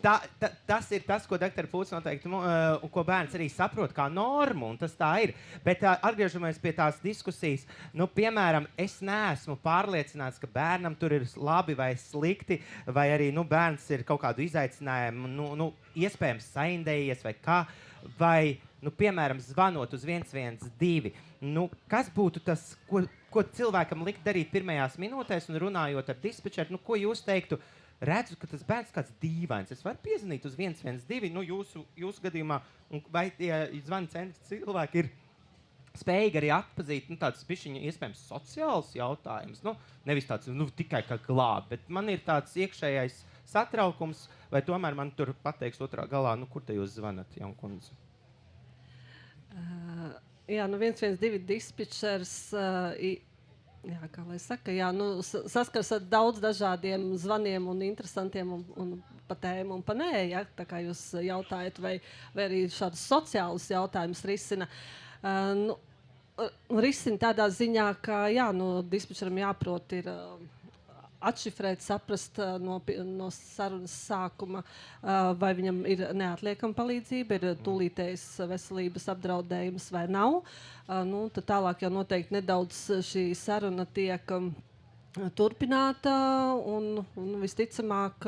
Tas ir tas, ko Dr. Pūts noteikti, un ko bērns arī saprot kā normu, un tas tā ir. Bet atgriežamies pie tās diskusijas. Piemēram, es neesmu pārliecināts, ka bērnam tur ir labi vai slikti, vai arī bērns ir kaut kādu izaicinājumu, iespējams saindējies vai kā, vai, piemēram, zvanot uz 112. Kas būtu tas, ko cilvēkam likt darīt pirmajās minūtēs un runājot ar dispečeru, ko jūs teiktu? Redzu, ka tas bērns kāds dīvains. Es varu piezvanīt uz 112, jūsu gadījumā, vai tie zvana centri cilvēki ir spējīgi arī atpazīt tāds bišķiņa iespējams sociāls jautājums. Nevis tāds tikai kā glāb, bet man ir tāds iekšējais satraukums, vai tomēr man tur pateiks otrā galā, kur te jūs zvanat, Jankundze? Jā, 112 dispečers... Jā, kā lai saka, saskars ar daudz dažādiem zvaniem un interesantiem un pa tēmu un pa nē, ja, tā kā jūs jautājat, vai arī šādus sociālus jautājumus risina. Risina tādā ziņā, ka dispečeram jāprot ir atšifrēt, saprast no sarunas sākuma, vai viņam ir neatliekama palīdzība, ir tūlītējs veselības apdraudējums vai nav. Tad tālāk jau noteikti nedaudz šī saruna tiek turpināta un visticamāk,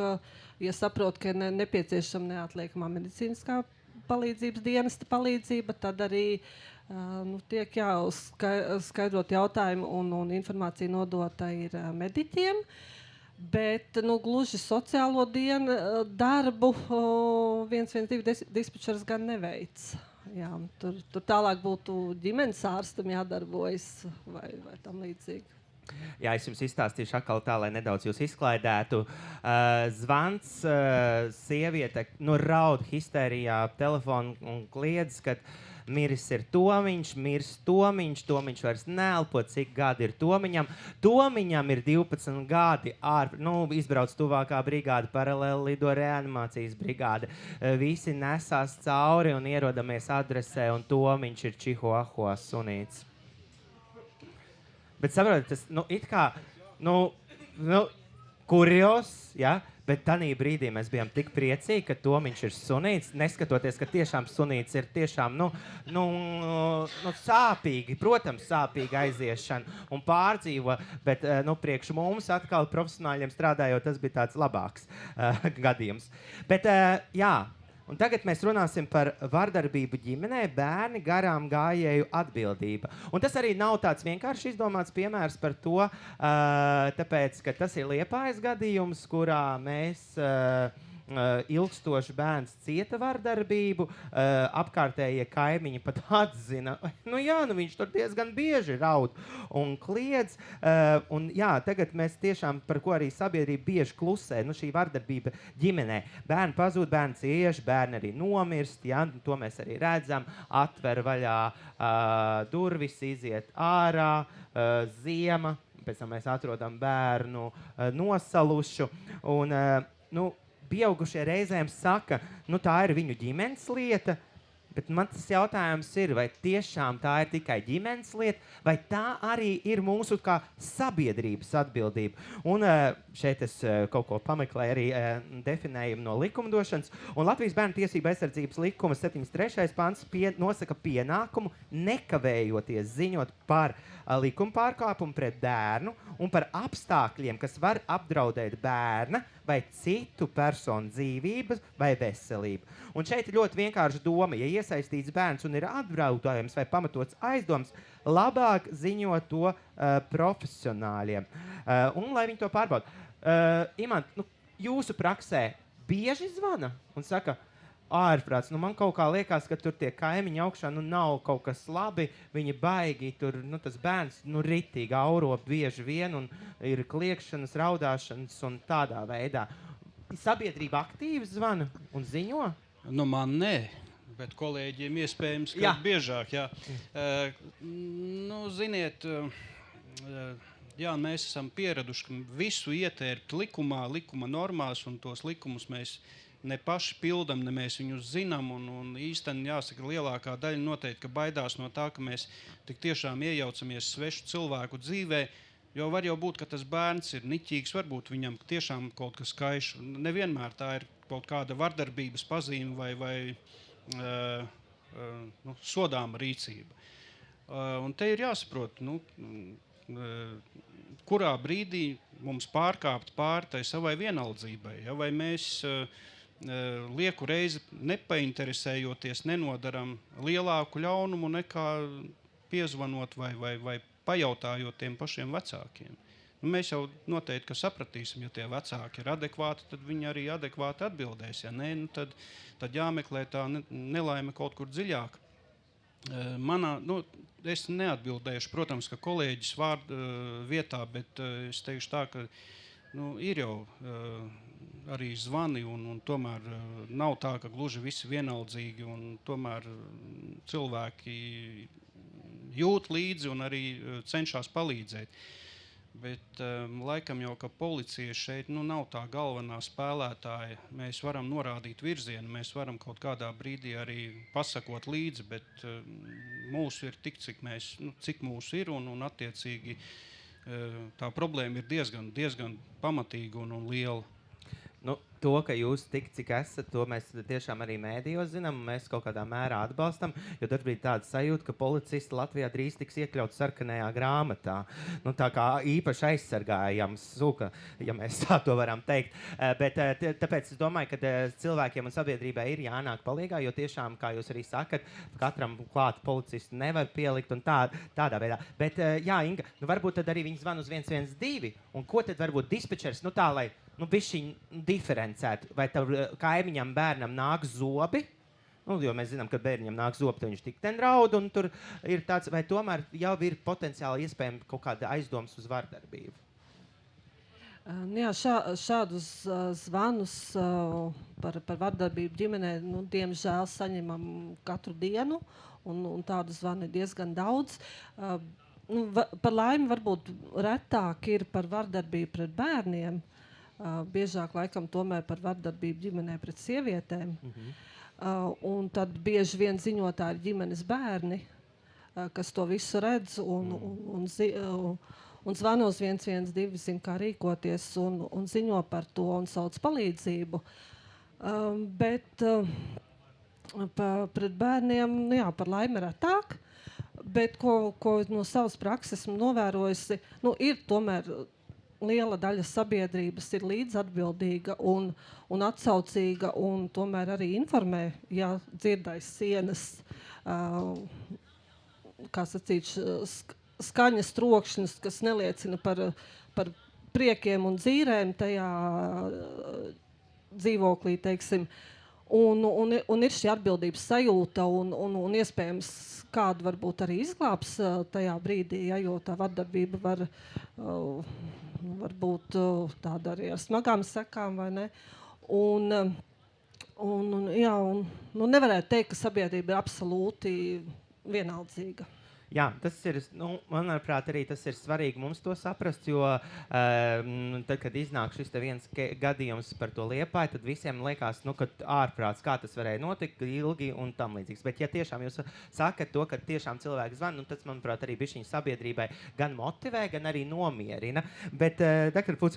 ja saprot, ka ir nepieciešama neatliekamā medicīniskā palīdzības dienesta palīdzība, tad arī tiek skaidrot jautājumu un informācija nodota ir mediķiem, bet gluži sociālo darbu 112 dispečers gan neveic. Jā, tur tālāk būtu ģimenes ārstam jādarbojas vai tam līdzīgi. Jā, es jums izstāstīšu atkal tā, lai nedaudz jūs izklaidētu. Zvans, sieviete raud histērijā telefonu un kliedz, ka miris ir Tomiņš, mirs Tomiņš vairs neelpo, cik gadi ir Tomiņam. Tomiņam ir 12 gadi, izbrauc tuvākā brigāde, paralēli lido reanimācijas brigāde. Visi nesās cauri un ierodamies adresē, un Tomiņš ir Čihuahua sunīts. Bet saprotat, tas, it kā, kurjos, ja? Bet tanī brīdī mēs bijām tik priecīgi, ka Tomiņš ir sunīts, neskatoties, ka tiešām sunīts ir tiešām, sāpīgi, protams, sāpīgi aiziešana un pārdzīvo, bet, priekš mums atkal profesionāļiem strādājot, tas bija tāds labāks gadījums. Bet, jā. Un tagad mēs runāsim par vardarbību ģimenē, bērni garām gājēju atbildība. Un tas arī nav tāds vienkārši izdomāts piemērs par to, tāpēc, ka tas ir Liepājas gadījums, kurā mēs ilgstoši bērns cieta vardarbību, apkārtējie kaimiņi pat atzina, viņš tur diezgan bieži raud un kliedz. Un jā, tagad mēs tiešām, par ko arī sabiedrība bieži klusē, šī vardarbība ģimenē. Bērni pazūd, bērni cieš, bērni arī nomirst, ja? To mēs arī redzam, atver vaļā durvis, iziet ārā, ziema, pēc tam mēs atrodam bērnu nosalušu. Un, pieaugušie reizēm saka, tā ir viņu ģimenes lieta, bet man tas jautājums ir, vai tiešām tā ir tikai ģimenes lieta, vai tā arī ir mūsu kā sabiedrības atbildība. Un šeit es kaut ko pameklēju arī definējumu no likumdošanas. Un Latvijas bērnu tiesību aizsardzības likuma 73. pants nosaka pienākumu nekavējoties ziņot par likuma pārkāpumu pret bērnu un par apstākļiem, kas var apdraudēt bērna vai citu personu dzīvības vai veselību. Un šeit ir ļoti vienkārša doma, ja iesaistīts bērns un ir apdraudējums vai pamatots aizdoms, labāk ziņot to profesionāļiem. Un lai viņi to pārbauda. Imant, jūsu praksē bieži zvana un saka, ārprāts, man kaut kā liekas, ka tur tie kaimiņi augšā nav kaut kas labi, viņi baigi, tur tas bērns ritīgi auro bieži vien un ir kliekšanas, raudāšanas un tādā veidā. Sabiedrība aktīvi zvana un ziņo? Man nē, bet kolēģiem iespējams, ka biežāk, jā. Ziniet, mēs esam pieraduši, ka visu ietērpt likuma normās un tos likumus mēs ne paši pildam, ne mēs viņus zinām, un īstenībā jāsaka, lielākā daļa noteikti, ka baidās no tā, ka mēs tik tiešām iejaucamies svešu cilvēku dzīvē, jo var jau būt, ka tas bērns ir niķīgs, varbūt viņam tiešām kaut kas kaiš. Nevienmēr tā ir kaut kāda vardarbības pazīme vai sodāma rīcība. Un te ir jāsaprot, kurā brīdī mums pārkāpt pāri tai savai vienaldzībai, ja? Vai mēs lieku reizi nepainteresējoties, nenodaram lielāku ļaunumu nekā piezvanot vai pajautājot tiem pašiem vecākiem. Mēs jau noteikti, ka sapratīsim, ja tie vecāki ir adekvāti, tad viņi arī adekvāti atbildēs. Ja nē, tad jāmeklē tā nelaime kaut kur dziļāk. Es neatbildēšu, protams, ka kolēģis vārdu vietā, bet es teikšu tā, ka ir jau arī zvani un tomēr nav tā, ka gluži visi vienaldzīgi un tomēr cilvēki jūt līdzi un arī cenšas palīdzēt. Bet laikam jau, ka policija šeit nav tā galvenā spēlētāja. Mēs varam norādīt virzienu, mēs varam kaut kādā brīdī arī pasakot līdzi, bet mūsu ir tik, cik mūsu ir un attiecīgi tā problēma ir diezgan pamatīga un liela. To, ka jūs tik, cik esat, to mēs tiešām arī mēdījos zinām, un mēs kaut kādā mērā atbalstam, jo tad bija tāda sajūta, ka policisti Latvijā drīz tiks iekļauts sarkanajā grāmatā. Tā kā īpaši aizsargājams suka, ja mēs tā to varam teikt. Bet tāpēc es domāju, ka cilvēkiem un sabiedrībai ir jānāk palīgā, jo tiešām, kā jūs arī sakat, katram klāt policistu nevar pielikt un tādā veidā. Bet jā, Inga, varbūt tad arī viņi zvan uz 112, un ko tad varbūt dispečers, tā, lai bišķiņ diferencēt, vai tev kaimiņam bērnam nāk zobi, jo mēs zinām, ka bērniņam nāk zobi, tad viņš tik ten raud, un tur ir tāds, vai tomēr jau ir potenciāli iespējami kaut kāda aizdoms uz vardarbību? Jā, šādus zvanus par vardarbību ģimenē, diemžēl saņemam katru dienu, un tādu zvanu ir diezgan daudz. Par laimi varbūt retāk ir par vardarbību pret bērniem, biežāk laikam tomēr par vardarbību ģimenē pret sievietēm. Un tad bieži vien ziņotāji ir ģimenes bērni, kas to visu redz un zvana uz 112, zina, kā rīkoties un ziņo par to un sauc palīdzību. Bet pret bērniem, jā, par laimi retāk, bet ko no savas prakses esmu novērojusi, ir tomēr liela daļa sabiedrības ir līdzatbildīga un atsaucīga un tomēr arī informē, ja dzirdais sienas, kā sacīt, skaņas trokšņus, kas neliecina par priekiem un dzīrēm tajā dzīvoklī, teiksim. Un ir šī atbildības sajūta un iespējams kādu varbūt arī izglābs tajā brīdī, ja, jo tā vardarbība var būt tāda arī ar smagām sekām, vai ne? Nevarētu teikt, ka sabiedrība ir absolūti vienaldzīga. Jā, tas ir, manuprāt, arī tas ir svarīgi mums to saprast, jo tad, kad iznāk šis viens gadījums par to Liepāju, tad visiem liekas, ka ārprāts, kā tas varēja notikt ilgi un tam līdzīgs. Bet ja tiešām jūs sakat to, ka tiešām cilvēki zvan, tas, manuprāt, arī bišķiņ sabiedrībai gan motivē, gan arī nomierina. Bet, Dr. Puts,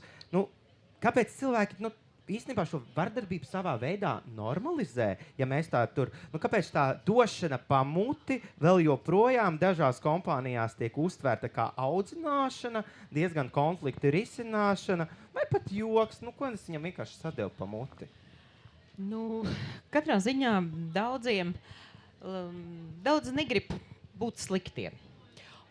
kāpēc cilvēki, īstenībā šo vardarbību savā veidā normalizē, ja mēs tā tur, kāpēc tā došana pa muti vēl joprojām dažās kompānijās tiek uztvērta kā audzināšana, diezgan konfliktu risināšana, vai pat joks, ko es viņam vienkārši sadevu pa muti? Katrā ziņā daudz negrib būt sliktiem.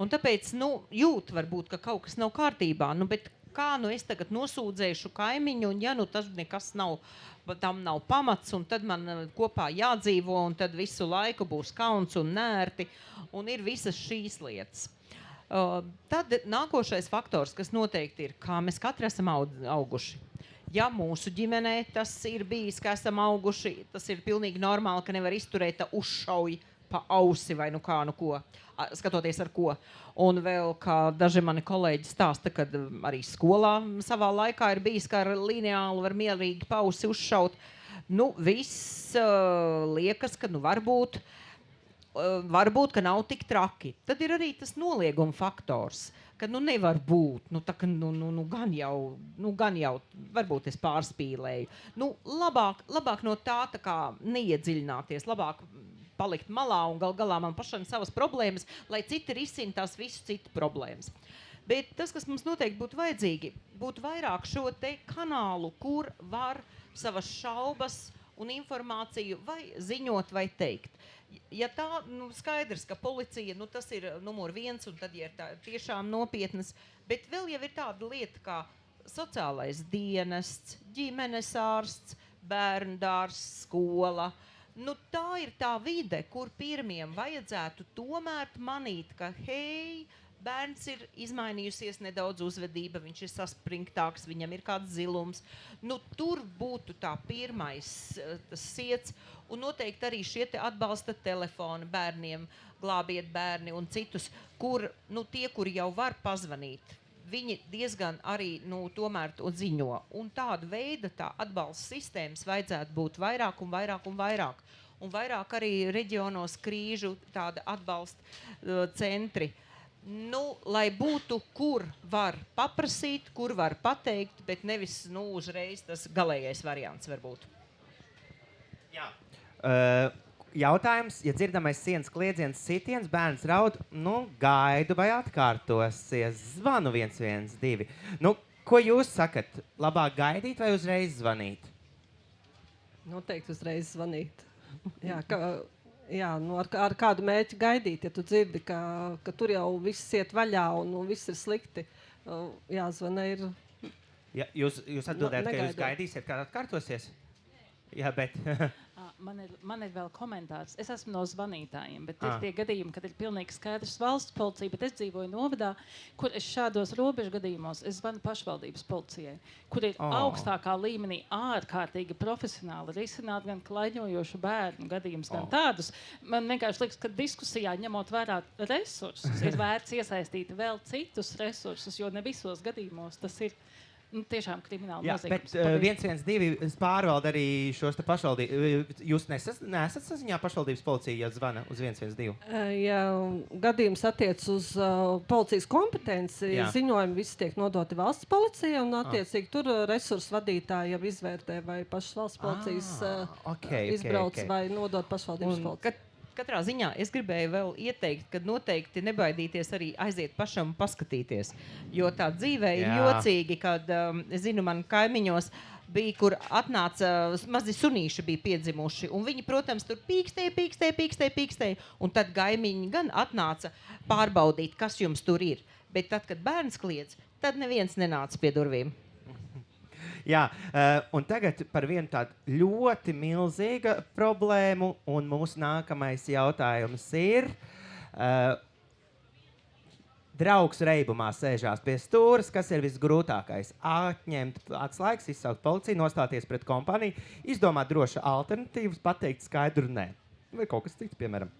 Un tāpēc, jūt varbūt, ka kaut kas nav kārtībā, bet kā es tagad nosūdzēšu kaimiņu, un ja tas nekas nav, tam nav pamats, un tad man kopā jādzīvo, un tad visu laiku būs kauns un nērti, un ir visas šīs lietas. Tad nākošais faktors, kas noteikti ir, kā mēs katri esam auguši. Ja mūsu ģimenē tas ir bijis, ka esam auguši, tas ir pilnīgi normāli, ka nevar izturēt uzšauj pa ausi vai ko, skatoties ar ko. Un vēl, kā daži mani kolēģi stāsta, kad arī skolā savā laikā ir bijis, ka ar lineālu var mierīgi pa ausi uzšaut. Viss liekas, ka varbūt, ka nav tik traki. Tad ir arī tas nolieguma faktors, ka nevar būt, gan jau, varbūt es pārspīlēju. Labāk no tā kā neiedziļināties, labāk palikt malā un galā man pašam savas problēmas, lai citi risina tās visu citu problēmas. Bet tas, kas mums noteikti būtu vajadzīgi, būtu vairāk šo te kanālu, kur var savas šaubas un informāciju vai ziņot vai teikt. Ja tā, skaidrs, ka policija, tas ir numur 1, un tad, ja ir tā tiešām nopietnas, bet vēl jau ir tāda lieta kā sociālais dienests, ģimenes ārsts, bērndārs, skola. Tā ir tā vide, kur pirmiem vajadzētu tomēr manīt, ka hei, bērns ir izmainījusies nedaudz uzvedība, viņš ir saspringtāks, viņam ir kāds zilums. Tur būtu tā pirmais tas siets, un noteikti arī šie te atbalsta telefoni bērniem, glābiet bērni un citus, kur tie, kuri jau var pazvanīt, viņi diezgan arī tomēr to ziņo. Un tādu veidu tā atbalsta sistēmas vajadzētu būt vairāk un vairāk un vairāk. Un vairāk arī reģionos krīžu tāda atbalsta centri. Lai būtu, kur var paprasīt, kur var pateikt, bet nevis uzreiz tas galējais variants varbūt. Jā. Jautājums, ja dzirdamais sienas kliedziens sitiens, bērns raud, gaidu vai atkārtosies, zvanu 112. Ko jūs sakat? Labāk gaidīt vai uzreiz zvanīt? Noteikti uzreiz zvanīt. Jā, ar kādu mērķi gaidīt, ja tu dzirdi, ka tur jau viss iet vaļā un viss ir slikti. Jāzvana ir... Ja, jūs atbildējat, ka jūs gaidīsiet, kā atkārtosies? Jā, bet... Man ir vēl komentārs. Es esmu no zvanītājiem, bet ir tie gadījumi, kad ir pilnīgi skaidrs valsts policija, bet es dzīvoju novadā, kur es šādos robežu gadījumos, es zvanu pašvaldības policijai, kur ir augstākā līmenī ārkārtīgi profesionāli risināt gan klaiņojošu bērnu gadījumus, gan tādus. Man vienkārši liekas, ka diskusijā, ņemot vērā resursus, ir vērts iesaistīt vēl citus resursus, jo ne visos gadījumos tas ir Tiešām krimināli Jā, noziegums. bet 112 pārvalda arī šos te pašvaldības. Jūs nesat saziņā pašvaldības policija, ja zvana uz 112? Ja gadījums attiec uz policijas kompetenci, Jā. ziņojumi visi tiek nodoti valsts policijai, un attiecīgi tur resursu vadītāji jau izvērtē, vai pašas valsts policijas izbrauc vai nodot pašvaldības policijai. Katrā ziņā es gribēju vēl ieteikt, ka noteikti nebaidīties arī aiziet pašam paskatīties. Jo tā dzīvē ir jocīgi, kad, es zinu, man kaimiņos bija, kur atnāca mazi sunīši bija piedzimuši. Un viņi, protams, tur pīkstēja. Un tad gaimiņi gan atnāca pārbaudīt, kas jums tur ir. Bet tad, kad bērns kliedz, tad neviens nenāca pie durvīm. Jā, un tagad par vienu tādu ļoti milzīgu problēmu, un mūsu nākamais jautājums ir, draugs reibumā sēžās pie stūras, kas ir visgrūtākais? Atņemt atslēgas, izsaukt policiju, nostāties pret kompāniju, izdomāt drošu alternatīvas, pateikt skaidru nē. Vai kaut kas cits, piemēram.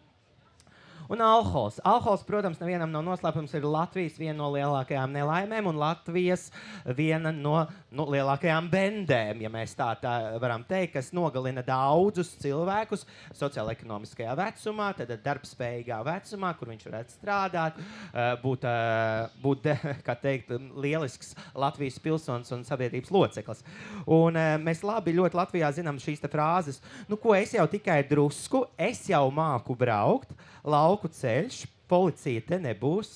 Un alkohols. Alkohols, protams, nevienam nav noslēpums, ir Latvijas viena no lielākajām nelaimēm un Latvijas viena no lielākajām bendēm, ja mēs tā varam teikt, kas nogalina daudzus cilvēkus sociāla-ekonomiskajā vecumā, tad darbspējīgā vecumā, kur viņš varētu strādāt, būt kā teikt, lielisks Latvijas pilsonis un sabiedrības loceklis. Un mēs ļoti Latvijā zinām šīs te frāzes, ko es jau tikai drusku, es jau māku braukt, lauku ceļš, policija te nebūs.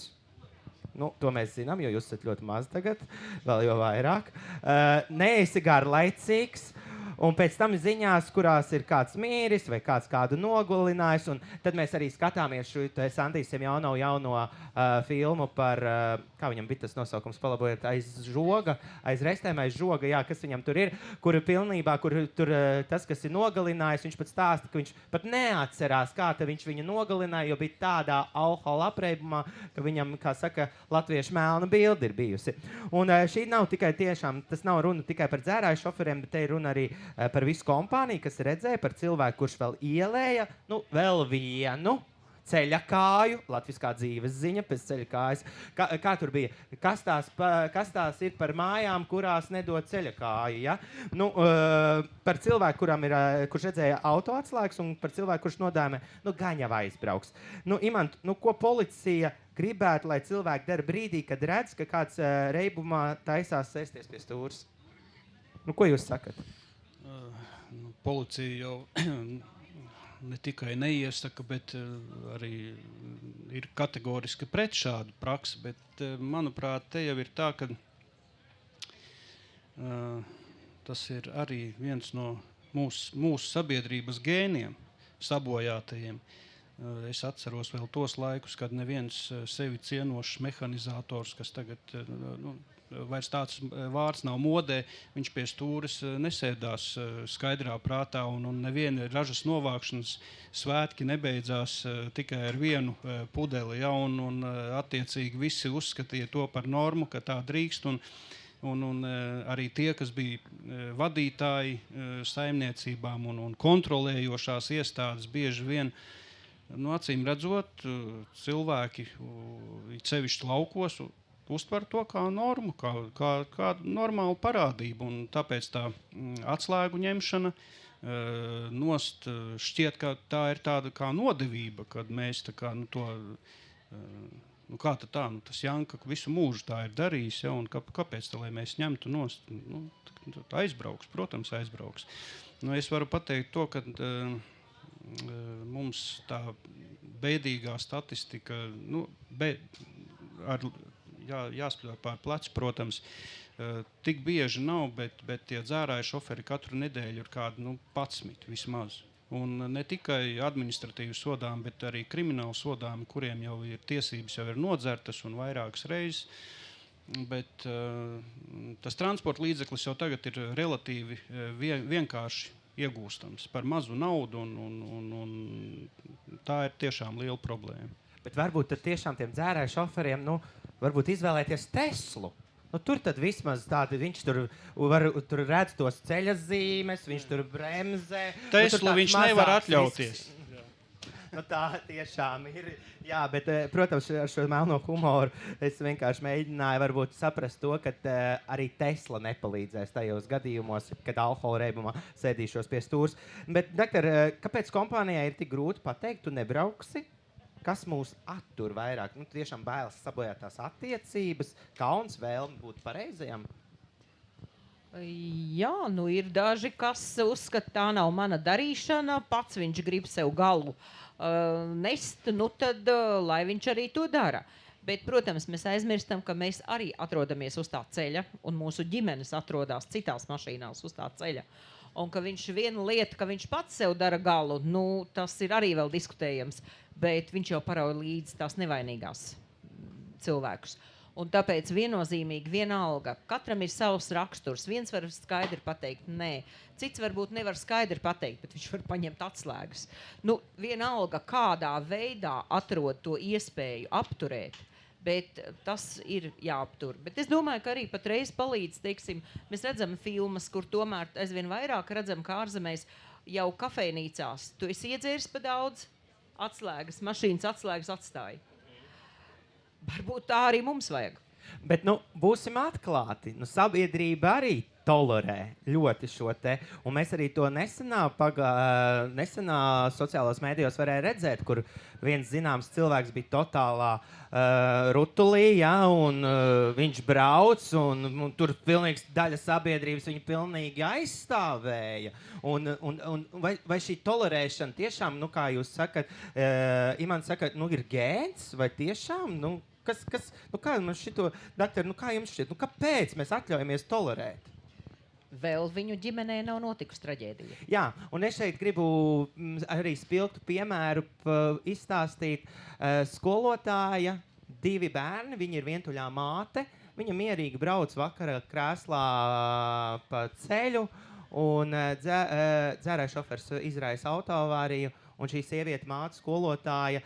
To mēs zinām, jo jūs esat ļoti maz tagad, vēl jau vairāk. Neesi garlaicīgs, un pēc tam ziņās, kurās ir kāds mīris vai kāds kādu nogalinājis, un tad mēs arī skatāmies šo Sandijas jauno filmu par, kā viņam bija tas nosaukums, palabojiet, aiz restēm, aiz žoga, jā, kas viņam tur ir, kur pilnībā, kur tur tas, kas ir nogalinājis, viņš pat stāsta, ka viņš pat neatcerās, kā viņš viņu nogalināja, jo bija tādā alkohola apreibumā, ka viņam, kā saka, latviešu melna bilde ir bijusi. Un šī nav tikai tiešām, tas nav runa tikai par dzērāju šoferiem, bet te ir runa arī par visu kompāniju, kas redzēja par cilvēku, kurš vēl ielēja, vēl vienu ceļakāju, latviskā dzīves ziņa pēc ceļakājas. Kā tur bija? Kas tās ir par mājām, kurās nedod ceļakāju, ja? Par cilvēku, kurš redzēja auto atslēgas, un par cilvēku, kurš nodāmē, gan jau aizbrauks. Imant, ko policija gribētu, lai cilvēki dara brīdī, kad redz, ka kāds reibumā taisās sēsties pie stūras? Ko jūs sakat? Policija jau ne tikai neiesaka, bet arī ir kategoriski pret šādu praksi. Bet, manuprāt, te jau ir tā, ka tas ir arī viens no mūsu sabiedrības gēniem sabojātajiem. Es atceros vēl tos laikus, kad neviens sevi cienošs mehanizators, kas tagad vairs tāds vārds nav modē, viņš pie stūres nesēdās skaidrā prātā, un neviena ražas novākšanas svētki nebeidzās tikai ar vienu pudeli, ja, un attiecīgi visi uzskatīja to par normu, ka tā drīkst, un arī tie, kas bija vadītāji saimniecībām un kontrolējošās iestādes, bieži vien, acīm redzot, cilvēki, sevišķi laukos, uztver to kā normu, kā normālu parādību. Un tāpēc tā atslēgu ņemšana nost šķiet, ka tā ir tāda kā nodevība, kad mēs tā kā to, kā tā, tas Janka visu mūžu tā ir darījis, ja, un kāpēc tā, lai mēs ņemtu nost? Aizbrauks, protams, aizbrauks. Es varu pateikt to, ka mums tā bēdīgā statistika, jāspļauj pār plecu, protams, tik bieži nav, bet tie dzērāji šoferi katru nedēļu ir kādi 11 vismaz. Un ne tikai administratīvi sodām, bet arī krimināli sodām, kuriem jau ir tiesības jau ir nodzertas un vairākas reizes. Bet tas transporta līdzeklis jau tagad ir relatīvi vienkārši iegūstams par mazu naudu, un tā ir tiešām liela problēma. Bet varbūt tad tiešām tiem dzērāju šoferiem, varbūt izvēlēties Teslu. Tur tad vismaz tādi, viņš tur redz tos ceļa zīmes, viņš tur bremzē. Teslu viņš nevar atļauties. Nu, tā tiešām ir. Jā, bet, protams, ar šo melno humoru es vienkārši mēģināju varbūt saprast to, ka arī Tesla nepalīdzēs tajos gadījumos, kad alkohola reibumā sēdīšos pie stūres. Bet, doktor, kāpēc kompānijai ir tik grūti pateikt, tu nebrauksi? Kas mūs attur vairāk? Nu, tiešām bailes sabojāt tās attiecības, kauns vēlme būt pareizajam? Jā, nu ir daži, kas uzskata, tā nav mana darīšana, pats viņš grib sev galu nest, nu tad lai viņš arī to dara. Bet, protams, mēs aizmirstam, ka mēs arī atrodamies uz tā ceļa, un mūsu ģimenes atrodas citās mašīnās uz tā ceļa. Un ka viņš viena lieta, ka viņš pats sev dara galu, nu, tas ir arī vēl diskutējams, bet viņš jau parauj līdzi tās nevainīgās cilvēkus. Un tāpēc viennozīmīgi vienalga. Katram ir savs raksturs. Viens var skaidri pateikt, nē. Cits varbūt nevar skaidri pateikt, bet viņš var paņemt atslēgas. Nu, vienalga, kādā veidā atrod to iespēju apturēt, bet tas ir jāaptur. Bet es domāju, ka arī patreiz palīdz, teiksim, mēs redzam filmas, kur tomēr aizvien vairāk redzam, kā ārzemēs jau kafejnīcās. Tu esi iedzēris pa daudz, atslēgas, mašīnas atslēgas atstāja. Varbūt tā arī mums vajag. Bet, nu, būsim atklāti. Nu, sabiedrība arī tolerē ļoti šo te. Un mēs arī to nesenā sociālos mēdījos varēja redzēt, kur viens zināms cilvēks bija totālā rutulī, ja, un viņš brauc, un tur pilnīgs daļa sabiedrības viņu pilnīgi aizstāvēja. Un vai šī tolerēšana tiešām, nu, kā jūs sakat, Imants saka, nu, ir gēns, vai tiešām, nu, kā man šito, doktor, nu, kā jums šķiet, nu, kāpēc mēs atļaujamies tolerēt? Vēl viņu ģimenē nav notikusi traģēdija. Jā, un es šeit gribu arī spilgtu piemēru izstāstīt. Skolotāja, 2 bērni, viņa ir vientuļā māte, viņa mierīgi brauc vakarā krēslā pa ceļu, un dzērāja šofers izraisa autoavāriju, un šī sieviete māte skolotāja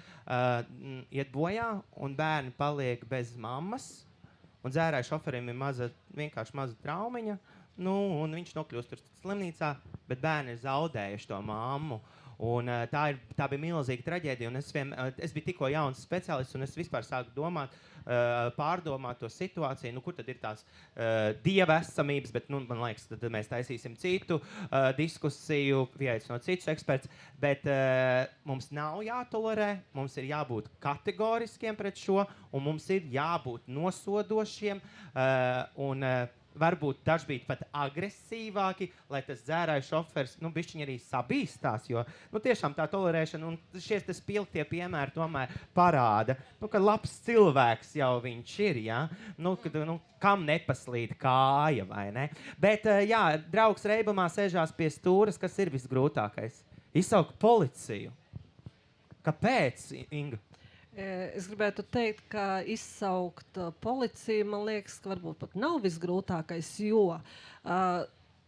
iet bojā, un bērni paliek bez mammas, un dzērāja šoferim ir vienkārši maza traumiņa, nu, un viņš nokļūst tur slimnīcā, bet bērni ir zaudējuši to mammu. Un, tā bija milzīga traģēdija, un es biju tikko jauns speciālists, un es vispār sāku domāt, pārdomāt to situāciju, nu, kur tad ir tās dieva esamības, bet, nu, man liekas, tad mēs taisīsim citu diskusiju, pieaicinot citus eksperts, bet mums nav jātolerē, mums ir jābūt kategoriskiem pret šo, un mums ir jābūt nosodošiem, un varbūt daži bija pat agresīvāki, lai tas dzērāja šofers, nu, bišķiņi arī sabīstās, jo, nu, tiešām tā tolerēšana, un šie spilgtie piemēri tomēr parāda, nu, ka labs cilvēks jau viņš ir, ja? Nu, kad, nu, kam nepaslīd kāja, vai ne? Bet, jā, draugs reibumā sēžās pie stūras, kas ir visgrūtākais? Izsaukt policiju. Kāpēc, Inga? Es gribētu teikt, ka izsaukt policiju, man liekas, ka varbūt pat nav visgrūtākais, jo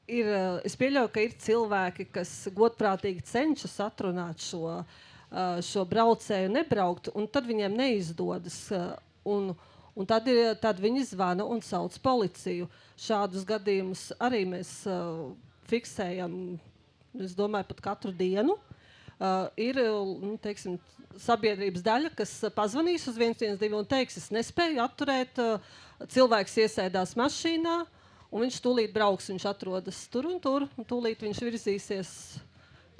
es pieļauju, ka ir cilvēki, kas godprātīgi cenšas atrunāt šo braucēju nebraukt, un tad viņiem neizdodas. Un tad viņi zvana un sauc policiju. Šādus gadījumus arī mēs fiksējam, es domāju, pat katru dienu. Ir, nu, teiksim, sabiedrības daļa, kas pazvanīs uz 112 un teiks, es nespēju atturēt, cilvēks iesēdās mašīnā, un viņš tūlīt brauks, viņš atrodas tur, un tūlīt viņš virzīsies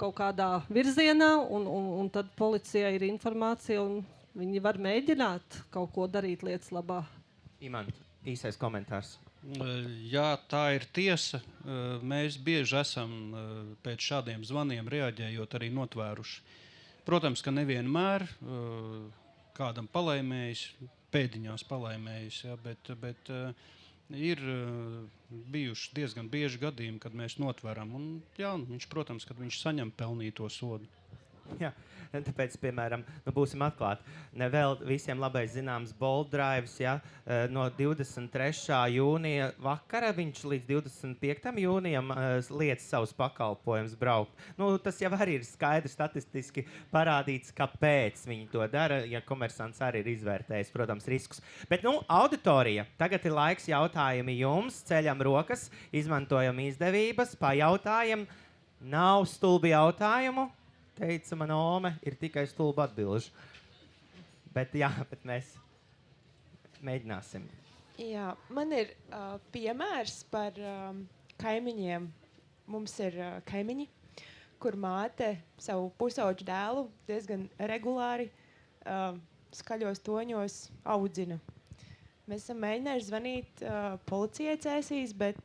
kaut kādā virzienā, un tad policijai ir informācija, un viņi var mēģināt kaut ko darīt lietas labā. Imant, īsais komentārs. Jā, tā ir tiesa. Mēs bieži esam pēc šādiem zvaniem reaģējot arī notvēruši. Protams, ka nevienmēr kādam palaimējis, pēdiņās palaimējis, ja, bet ir bijuši diezgan bieži gadījumi, kad mēs notveram. Un, jā, viņš, protams, kad viņš saņem pelnīto sodu. Jā, tāpēc, piemēram, nu, būsim atklāti. Vēl visiem labai zināms Bolt Drives, ja, no 23. jūnija vakara viņš līdz 25. jūnijam liec savus pakalpojumus braukt. Nu, tas jau arī ir skaidrs statistiski parādīts, kāpēc viņi to dara, ja komersants arī ir izvērtējis, protams, riskus. Bet, nu, auditorija, tagad ir laiks jautājumi jums, ceļam rokas, izmantojam izdevības, pajautājam. Nav stulbi jautājumu. teica mana ome, ir tikai stulba atbilžu. Bet jā, bet mēs mēģināsim. Jā, man ir piemērs par kaimiņiem. Mums ir kaimiņi, kur māte savu pusauģu dēlu diezgan regulāri skaļos toņos audzina. Mēs esam mēģinājuši zvanīt policijai Cēsīs, bet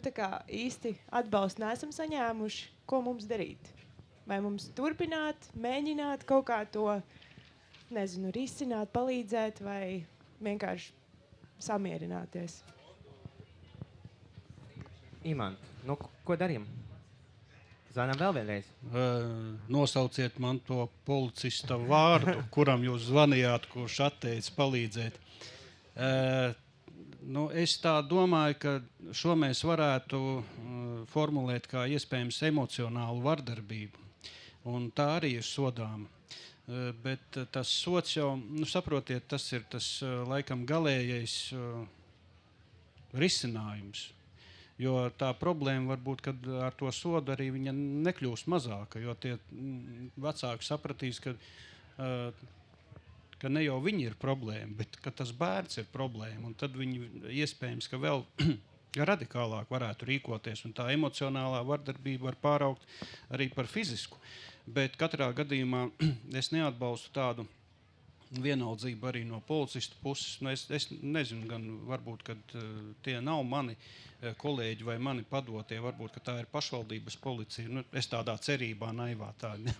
tā kā īsti atbalstu neesam saņēmuši. Ko mums darīt? Vai mums turpināt, mēģināt kaut kā to, risināt, palīdzēt vai vienkārši samierināties? Imant, ko darījam? Zvanām vēl vienreiz. Nosauciet man to policista vārdu, kuram jūs zvanījāt, kurš atteicis palīdzēt. Es tā domāju, ka šo mēs varētu formulēt kā iespējams emocionālu vardarbību. Un tā arī ir sodāma. Bet tas sots jau, saprotiet, tas ir tas laikam galējais risinājums. Jo tā problēma varbūt, kad ar to sodu arī viņa nekļūst mazāka, jo tie vecāki sapratīs, ka ne jau viņi ir problēma, bet ka tas bērns ir problēma. Un tad viņi iespējams, ka vēl radikālāk varētu rīkoties, un tā emocionālā vardarbība var pāraukt arī par fizisku. Bet katrā gadījumā es neatbalstu tādu vienaldzību arī no policistu puses. Es nezinu, gan varbūt, kad tie nav mani kolēģi vai mani padotie, varbūt, ka tā ir pašvaldības policija. Es tādā cerībā naivā tāda.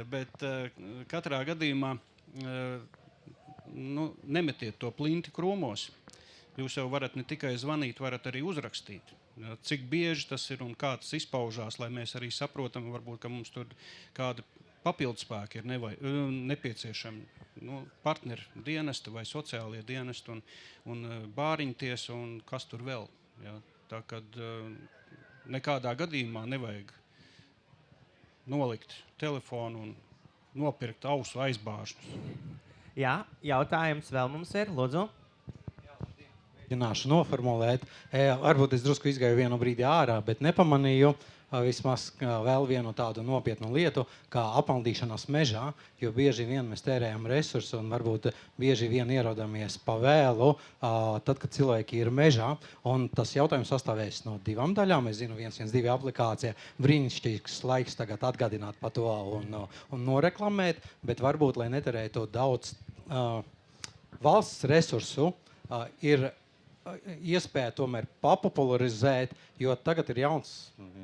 Bet katrā gadījumā nemetiet to plinti krūmos. Jūs jau varat ne tikai zvanīt, varat arī uzrakstīt. Cik bieži tas ir un kā tas izpaužās, lai mēs arī saprotam, varbūt, ka mums tur kāda papildspēki ir nepieciešami. Partneri dienesti vai sociālie dienesti un bāriņties un kas tur vēl. Ja? Tā kad nekādā gadījumā nevajag nolikt telefonu un nopirkt ausu aizbāžņus. Jā, jautājums vēl mums ir, lūdzu. Mēģināšu noformulēt. Varbūt es drusku izgāju vienu brīdi ārā, bet nepamanīju vismaz vēl vienu tādu nopietnu lietu, kā apmaldīšanās mežā, jo bieži vien mēs tērējam resursu un varbūt bieži vien ierodamies pa vēlu, tad, kad cilvēki ir mežā. Un tas jautājums sastāvēs no 2 daļām. Es zinu, 112 aplikācija, brīnišķīgs laiks tagad atgādināt par to un noreklamēt, bet varbūt, lai neterētu daudz valsts resursu, ir iespēja tomēr papopularizēt, jo tagad ir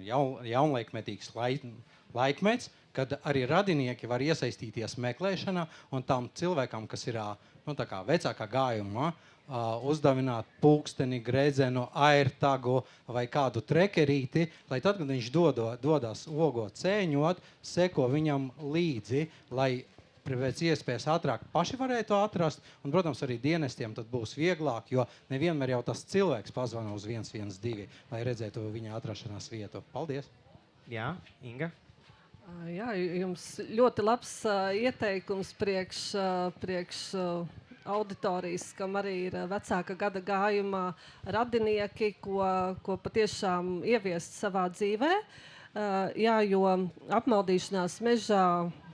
jaunlaikmetīgs laikmets, kad arī radinieki var iesaistīties meklēšanā un tam cilvēkam, kas ir tā kā vecākā gājumā, uzdavināt pulksteni, gredzenu, airtagu vai kādu trekerīti, lai tad, kad viņš dodas ogot cēņot, seko viņam līdzi, lai pēc iespējas ātrāk paši varētu atrast, un, protams, arī dienestiem tad būs vieglāk, jo nevienmēr jau tas cilvēks pazvana uz 112, lai redzētu viņa atrašanās vietu. Paldies! Jā, Inga? Jā, jums ļoti labs ieteikums priekš auditorijas, kam arī ir vecāka gada gājumā radinieki, ko patiešām ieviest savā dzīvē. Jā, jo apmaldīšanās mežā,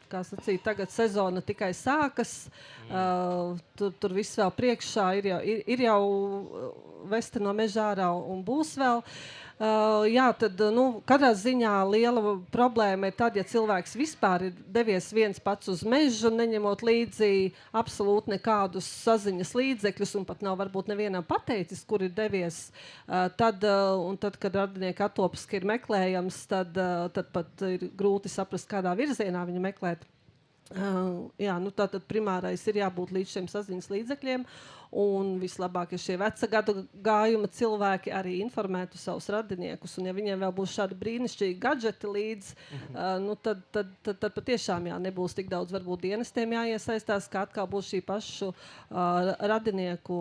kā sacīt, tagad sezona tikai sākas, tur viss vēl priekšā, ir jau vesti no mežā ārā un būs vēl. Jā, tad katrā ziņā liela problēma ir tad, ja cilvēks vispār ir devies viens pats uz mežu, neņemot līdzi absolūti nekādus saziņas līdzekļus un pat nav varbūt nevienam pateicis, kur ir devies. Tad, kad radinieki attopas, ka ir meklējams, tad pat ir grūti saprast, kādā virzienā viņu meklēt. Tātad primārais ir jābūt līdz šiem saziņas līdzekļiem, un vislabāk, ja šie veca gadu gājuma cilvēki arī informētu savus radiniekus, un ja viņiem vēl būs šādi brīnišķīgi gadžeti līdz, tad patiešām nebūs tik daudz varbūt dienestiem jāiesaistās, kā atkal būs šī pašu radinieku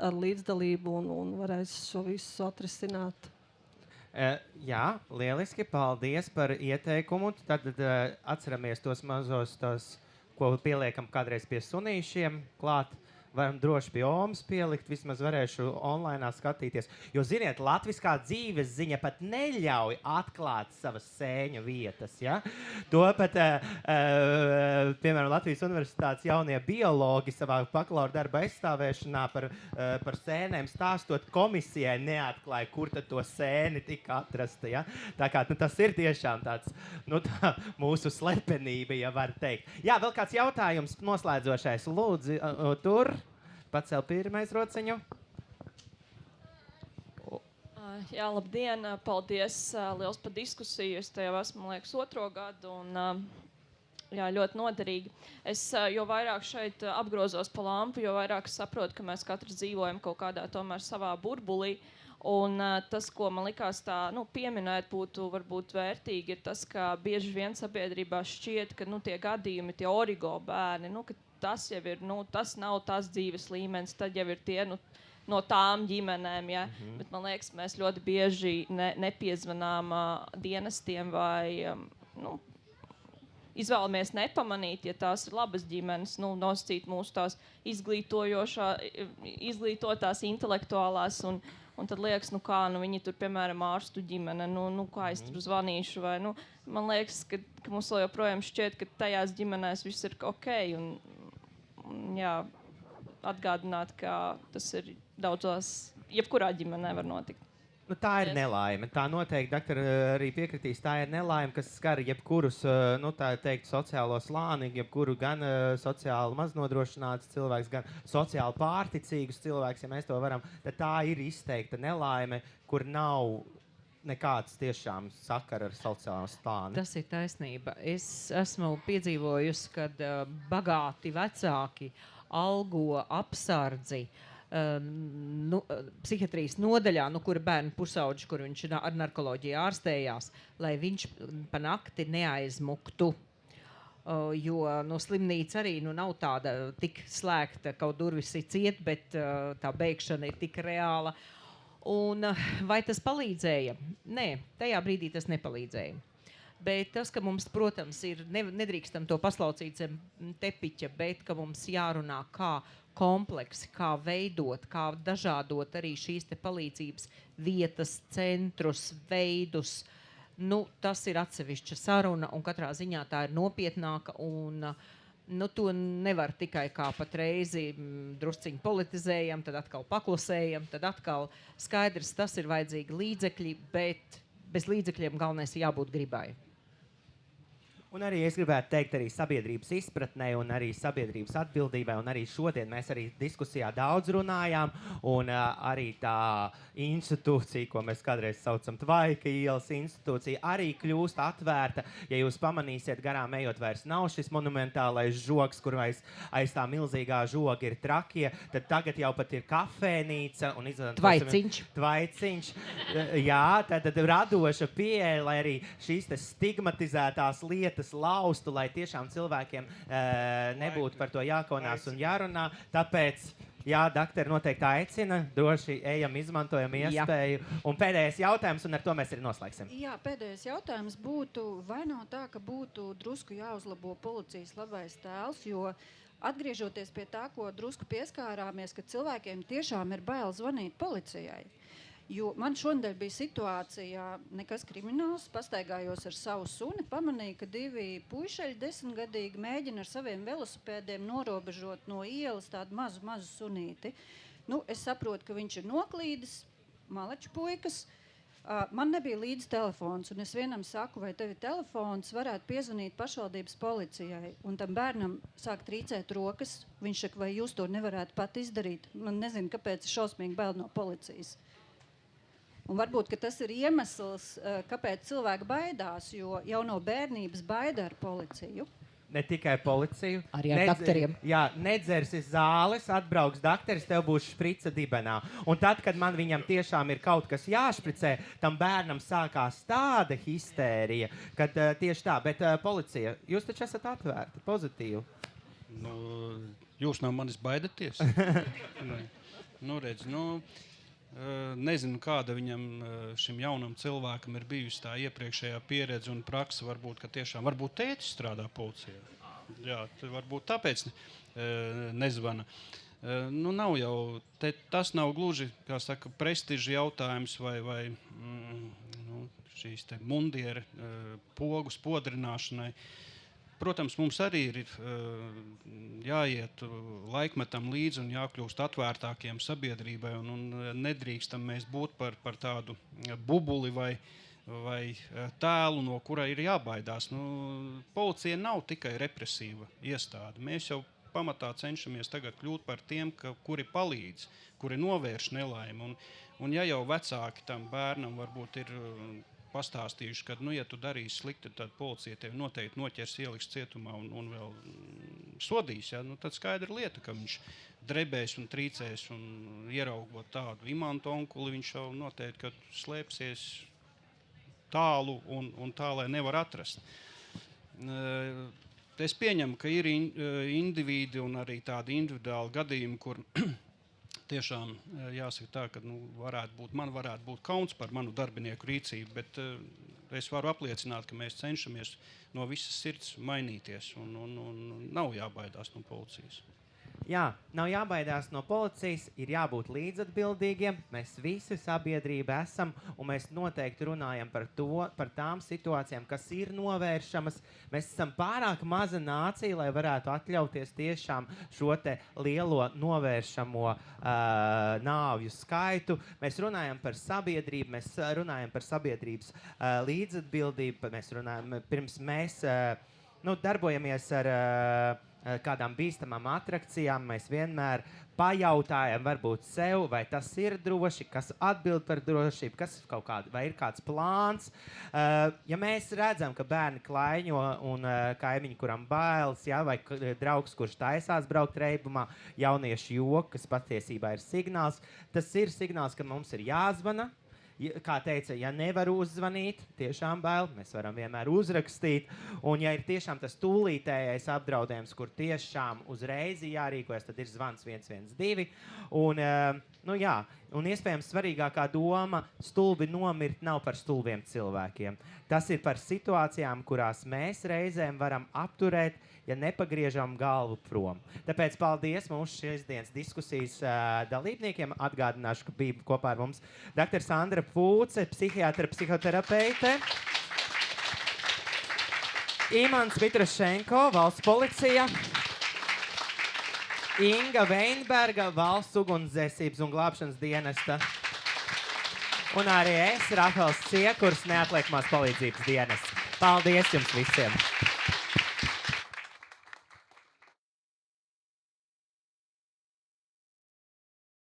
ar līdzdalību un varēs šo visu atrisināt. Jā, lieliski, paldies par ieteikumu. Tad atceramies tos mazos, ko pieliekam kādreiz pie sunīšiem klāt. varam droši pie Omas pielikt, vismaz varēšu online skatīties. Jo, ziniet, latviskā dzīves ziņa pat neļauj atklāt savas sēņu vietas. Ja? To pat, piemēram, Latvijas Universitātes jaunie biologi savā bakalaura darba aizstāvēšanā par sēnēm stāstot komisijai neatklāja, kur tad to sēni tika atrasta. Ja? Tā kā tas ir tiešām tāds, tā mūsu slepenība, ja var teikt. Jā, vēl kāds jautājums noslēdzošais. Lūdzu, tur pacel pirmais rociņu. Jā, labdien, paldies liels par diskusiju. Es te jau esmu, man liekas, 2. gadu un jā, ļoti noderīgi. Es jo vairāk šeit apgrozos pa lampu, jo vairāk saprotu, ka mēs katrs dzīvojam kaut kādā tomēr savā burbulī. Un tas, ko man likās tā, pieminēt būtu varbūt vērtīgi, ir tas, ka bieži vien sabiedrībā šķiet, ka tie gadījumi, tie origo bērni, ka tas jau ir, tas nav tas dzīves līmenis, tad jau ir tie, no tām ģimenēm, ja? Bet man liekas, mēs ļoti bieži nepiezvanām dienestiem vai, izvēlamies nepamanīt, ja tās ir labas ģimenes, nosacīt mūsu tās izglītotās, intelektuālās un tad liekas, viņi tur, piemēram, ārstu ģimene, kā es tur zvanīšu, vai, man liekas, ka mums vēl joprojām šķiet, ka tajās ģimenēs viss ir ok, un jā, atgādināt, ka tas ir daudzās, jebkurā ģimenē var notikt. Tā ir nelaime. Tā noteikti, doktori, arī piekritīs, tā ir nelaime, kas skar jebkurus, tā teikt, sociālo slāni, jebkuru gan sociāli maznodrošināts cilvēks, gan sociāli pārticīgus cilvēks, ja mēs to varam, tad tā ir izteikta nelaime, kur nav nekāds tiešām sakara ar sociālo slāni. Tas ir taisnība. Es esmu piedzīvojusi, kad bagāti vecāki algo apsardzi psihiatrijas nodaļā, kura bērnu pusauģi, kur viņš ar narkoloģiju ārstējās, lai viņš pa nakti neaizmuktu. Jo slimnīca arī nav tāda tik slēgta, kaut durvis ir ciet, bet tā beigšana ir tik reāla. Un vai tas palīdzēja? Nē, tajā brīdī tas nepalīdzēja. Bet tas, ka mums, protams, ir nedrīkstam to paslaucīt zem tepiķa, bet ka mums jārunā, kā kompleksi, kā veidot, kā dažādot arī šīs te palīdzības vietas, centrus, veidus. Tas ir atsevišķa saruna, un katrā ziņā tā ir nopietnāka, un to nevar tikai kā patreizi drusciņi politizējam, tad atkal paklusējam, tad atkal skaidrs, tas ir vajadzīgi līdzekļi, bet bez līdzekļiem galvenais ir jābūt gribai. Un arī es gribētu teikt arī sabiedrības izpratnē un arī sabiedrības atbildībai, un arī šodien mēs arī diskusijā daudz runājām, un arī tā institūcija, ko mēs kādreiz saucam Tvaika ielas institūcija, arī kļūst atvērta. Ja jūs pamanīsiet, garām ejot vairs nav šis monumentālais žogs, kur aiz tā milzīgā žoga ir trakie, tad tagad jau pat ir kafēnīca un Tvaiciņš. Jā, tad radoša pieeja, lai arī šīs stigmatizētās lietas laustu, lai tiešām cilvēkiem nebūtu par to jākaunās un jārunā. Tāpēc, jā, doktori noteikti aicina, droši ejam, izmantojam iespēju. Jā. Un pēdējais jautājums, un ar to mēs arī noslēgsim. Jā, pēdējais jautājums būtu, vai nav tā, ka būtu drusku jāuzlabo policijas labais tēls, jo atgriežoties pie tā, ko drusku pieskārāmies, ka cilvēkiem tiešām ir bail zvanīt policijai. Jo man šodien bija situācija, nekas krimināls, pastaigājos ar savu suni, pamanīju, ka 2 puišeļi 10-gadīgi mēģina ar saviem velosipēdiem norobežot no ielas tādu mazu sunīti. Es saprotu, ka viņš ir noklīdis, maleču puikas. Man nebija līdz telefons, un es vienam saku, vai tevi telefons varētu piezvanīt pašvaldības policijai. Un tam bērnam sāk trīcēt rokas. Viņš saka, vai jūs to nevarētu pat izdarīt. Man nezinu, kāpēc ir šausmīgi bail no policijas. Un varbūt, ka tas ir iemesls, kāpēc cilvēki baidās, jo jau no bērnības baida ar policiju. Ne tikai policiju. Arī ar doktoriem. Jā, nedzersi zāles, atbrauks doktoris, tev būs šprica dibenā. Un tad, kad man viņam tiešām ir kaut kas jāšpricē, tam bērnam sākās tāda histērija, kad tieši tā, bet policija, jūs taču esat atvērti, pozitīvi. Jūs no manis baidaties? Nezinu, kāda viņam, šim jaunam cilvēkam, ir bijusi tā iepriekšējā pieredze un praksa. Varbūt tētis strādā policijā. Jā, varbūt tāpēc nezvana. Nav jau, tas nav gluži, kā saka, prestiža jautājums vai šīs te mundiera pogu spodrināšanai. Protams, mums arī ir jāiet laikmetam līdzi un jākļūst atvērtākiem sabiedrībai, un nedrīkstam mēs būt par tādu bubuli vai tēlu, no kura ir jābaidās. Policija nav tikai represīva iestāde. Mēs jau pamatā cenšamies tagad kļūt par tiem, kuri palīdz, kuri novērš nelaimi. Un ja jau vecāki tam bērnam varbūt ir pastāstījuši, ka, ja tu darīsi slikti, tad policija tevi noteikti noķers, ieliks cietumā un vēl sodīs. Ja? Tad skaidra lieta, ka viņš drebēs un trīcēs un ieraugot tādu imantu onkuli, viņš jau noteikti, ka slēpsies tālu un tā, lai nevar atrast. Es pieņemu, ka ir individi un arī tādi individuāli gadījumi, kur tiešām jāsaka tā, ka man varētu būt kauns par manu darbinieku rīcību, bet es varu apliecināt, ka mēs cenšamies no visas sirds mainīties un nav jābaidās no policijas. Jā, nav jābaidās no policijas, ir jābūt līdzatbildīgiem. Mēs visi sabiedrība esam, un mēs noteikti runājam par tām situācijām, kas ir novēršamas. Mēs esam pārāk maza nācija, lai varētu atļauties tiešām šo te lielo novēršamo nāvju skaitu. Mēs runājam par sabiedrību, mēs runājam par sabiedrības līdzatbildību. Mēs runājam, pirms mēs darbojamies ar kādām bīstamām atrakcijām, mēs vienmēr pajautājam varbūt sev, vai tas ir droši, kas atbild par drošību, vai ir kāds plāns. Ja mēs redzam, ka bērni klaiņo un kaimiņi, kuram bailes, vai draugs, kurš taisās braukt reibumā, jauniešu joku, kas patiesībā ir signāls, tas ir signāls, ka mums ir jāzvana. Kā teica, ja nevar uzzvanīt, tiešām bail, mēs varam vienmēr uzrakstīt. Un ja ir tiešām tas tūlītējais apdraudējums, kur tiešām uzreiz jārīkojas, tad ir zvans 112. Un iespējams svarīgākā doma - stulbi nomirt nav par stulbiem cilvēkiem. Tas ir par situācijām, kurās mēs reizēm varam apturēt, ja nepagriežam galvu prom. Tāpēc paldies mūsu šīs dienas diskusijas dalībniekiem. Atgādināšu, ka bija kopā ar mums dr. Sandra Pūce, psihiatra, psihoterapeite, Imants Mitrašenko, valsts policija, Inga Veinberga, valsts ugunsdzēsības un glābšanas dienesta, un arī es, Rafals Ciekurs, neatliekamās palīdzības dienests. Paldies jums visiem!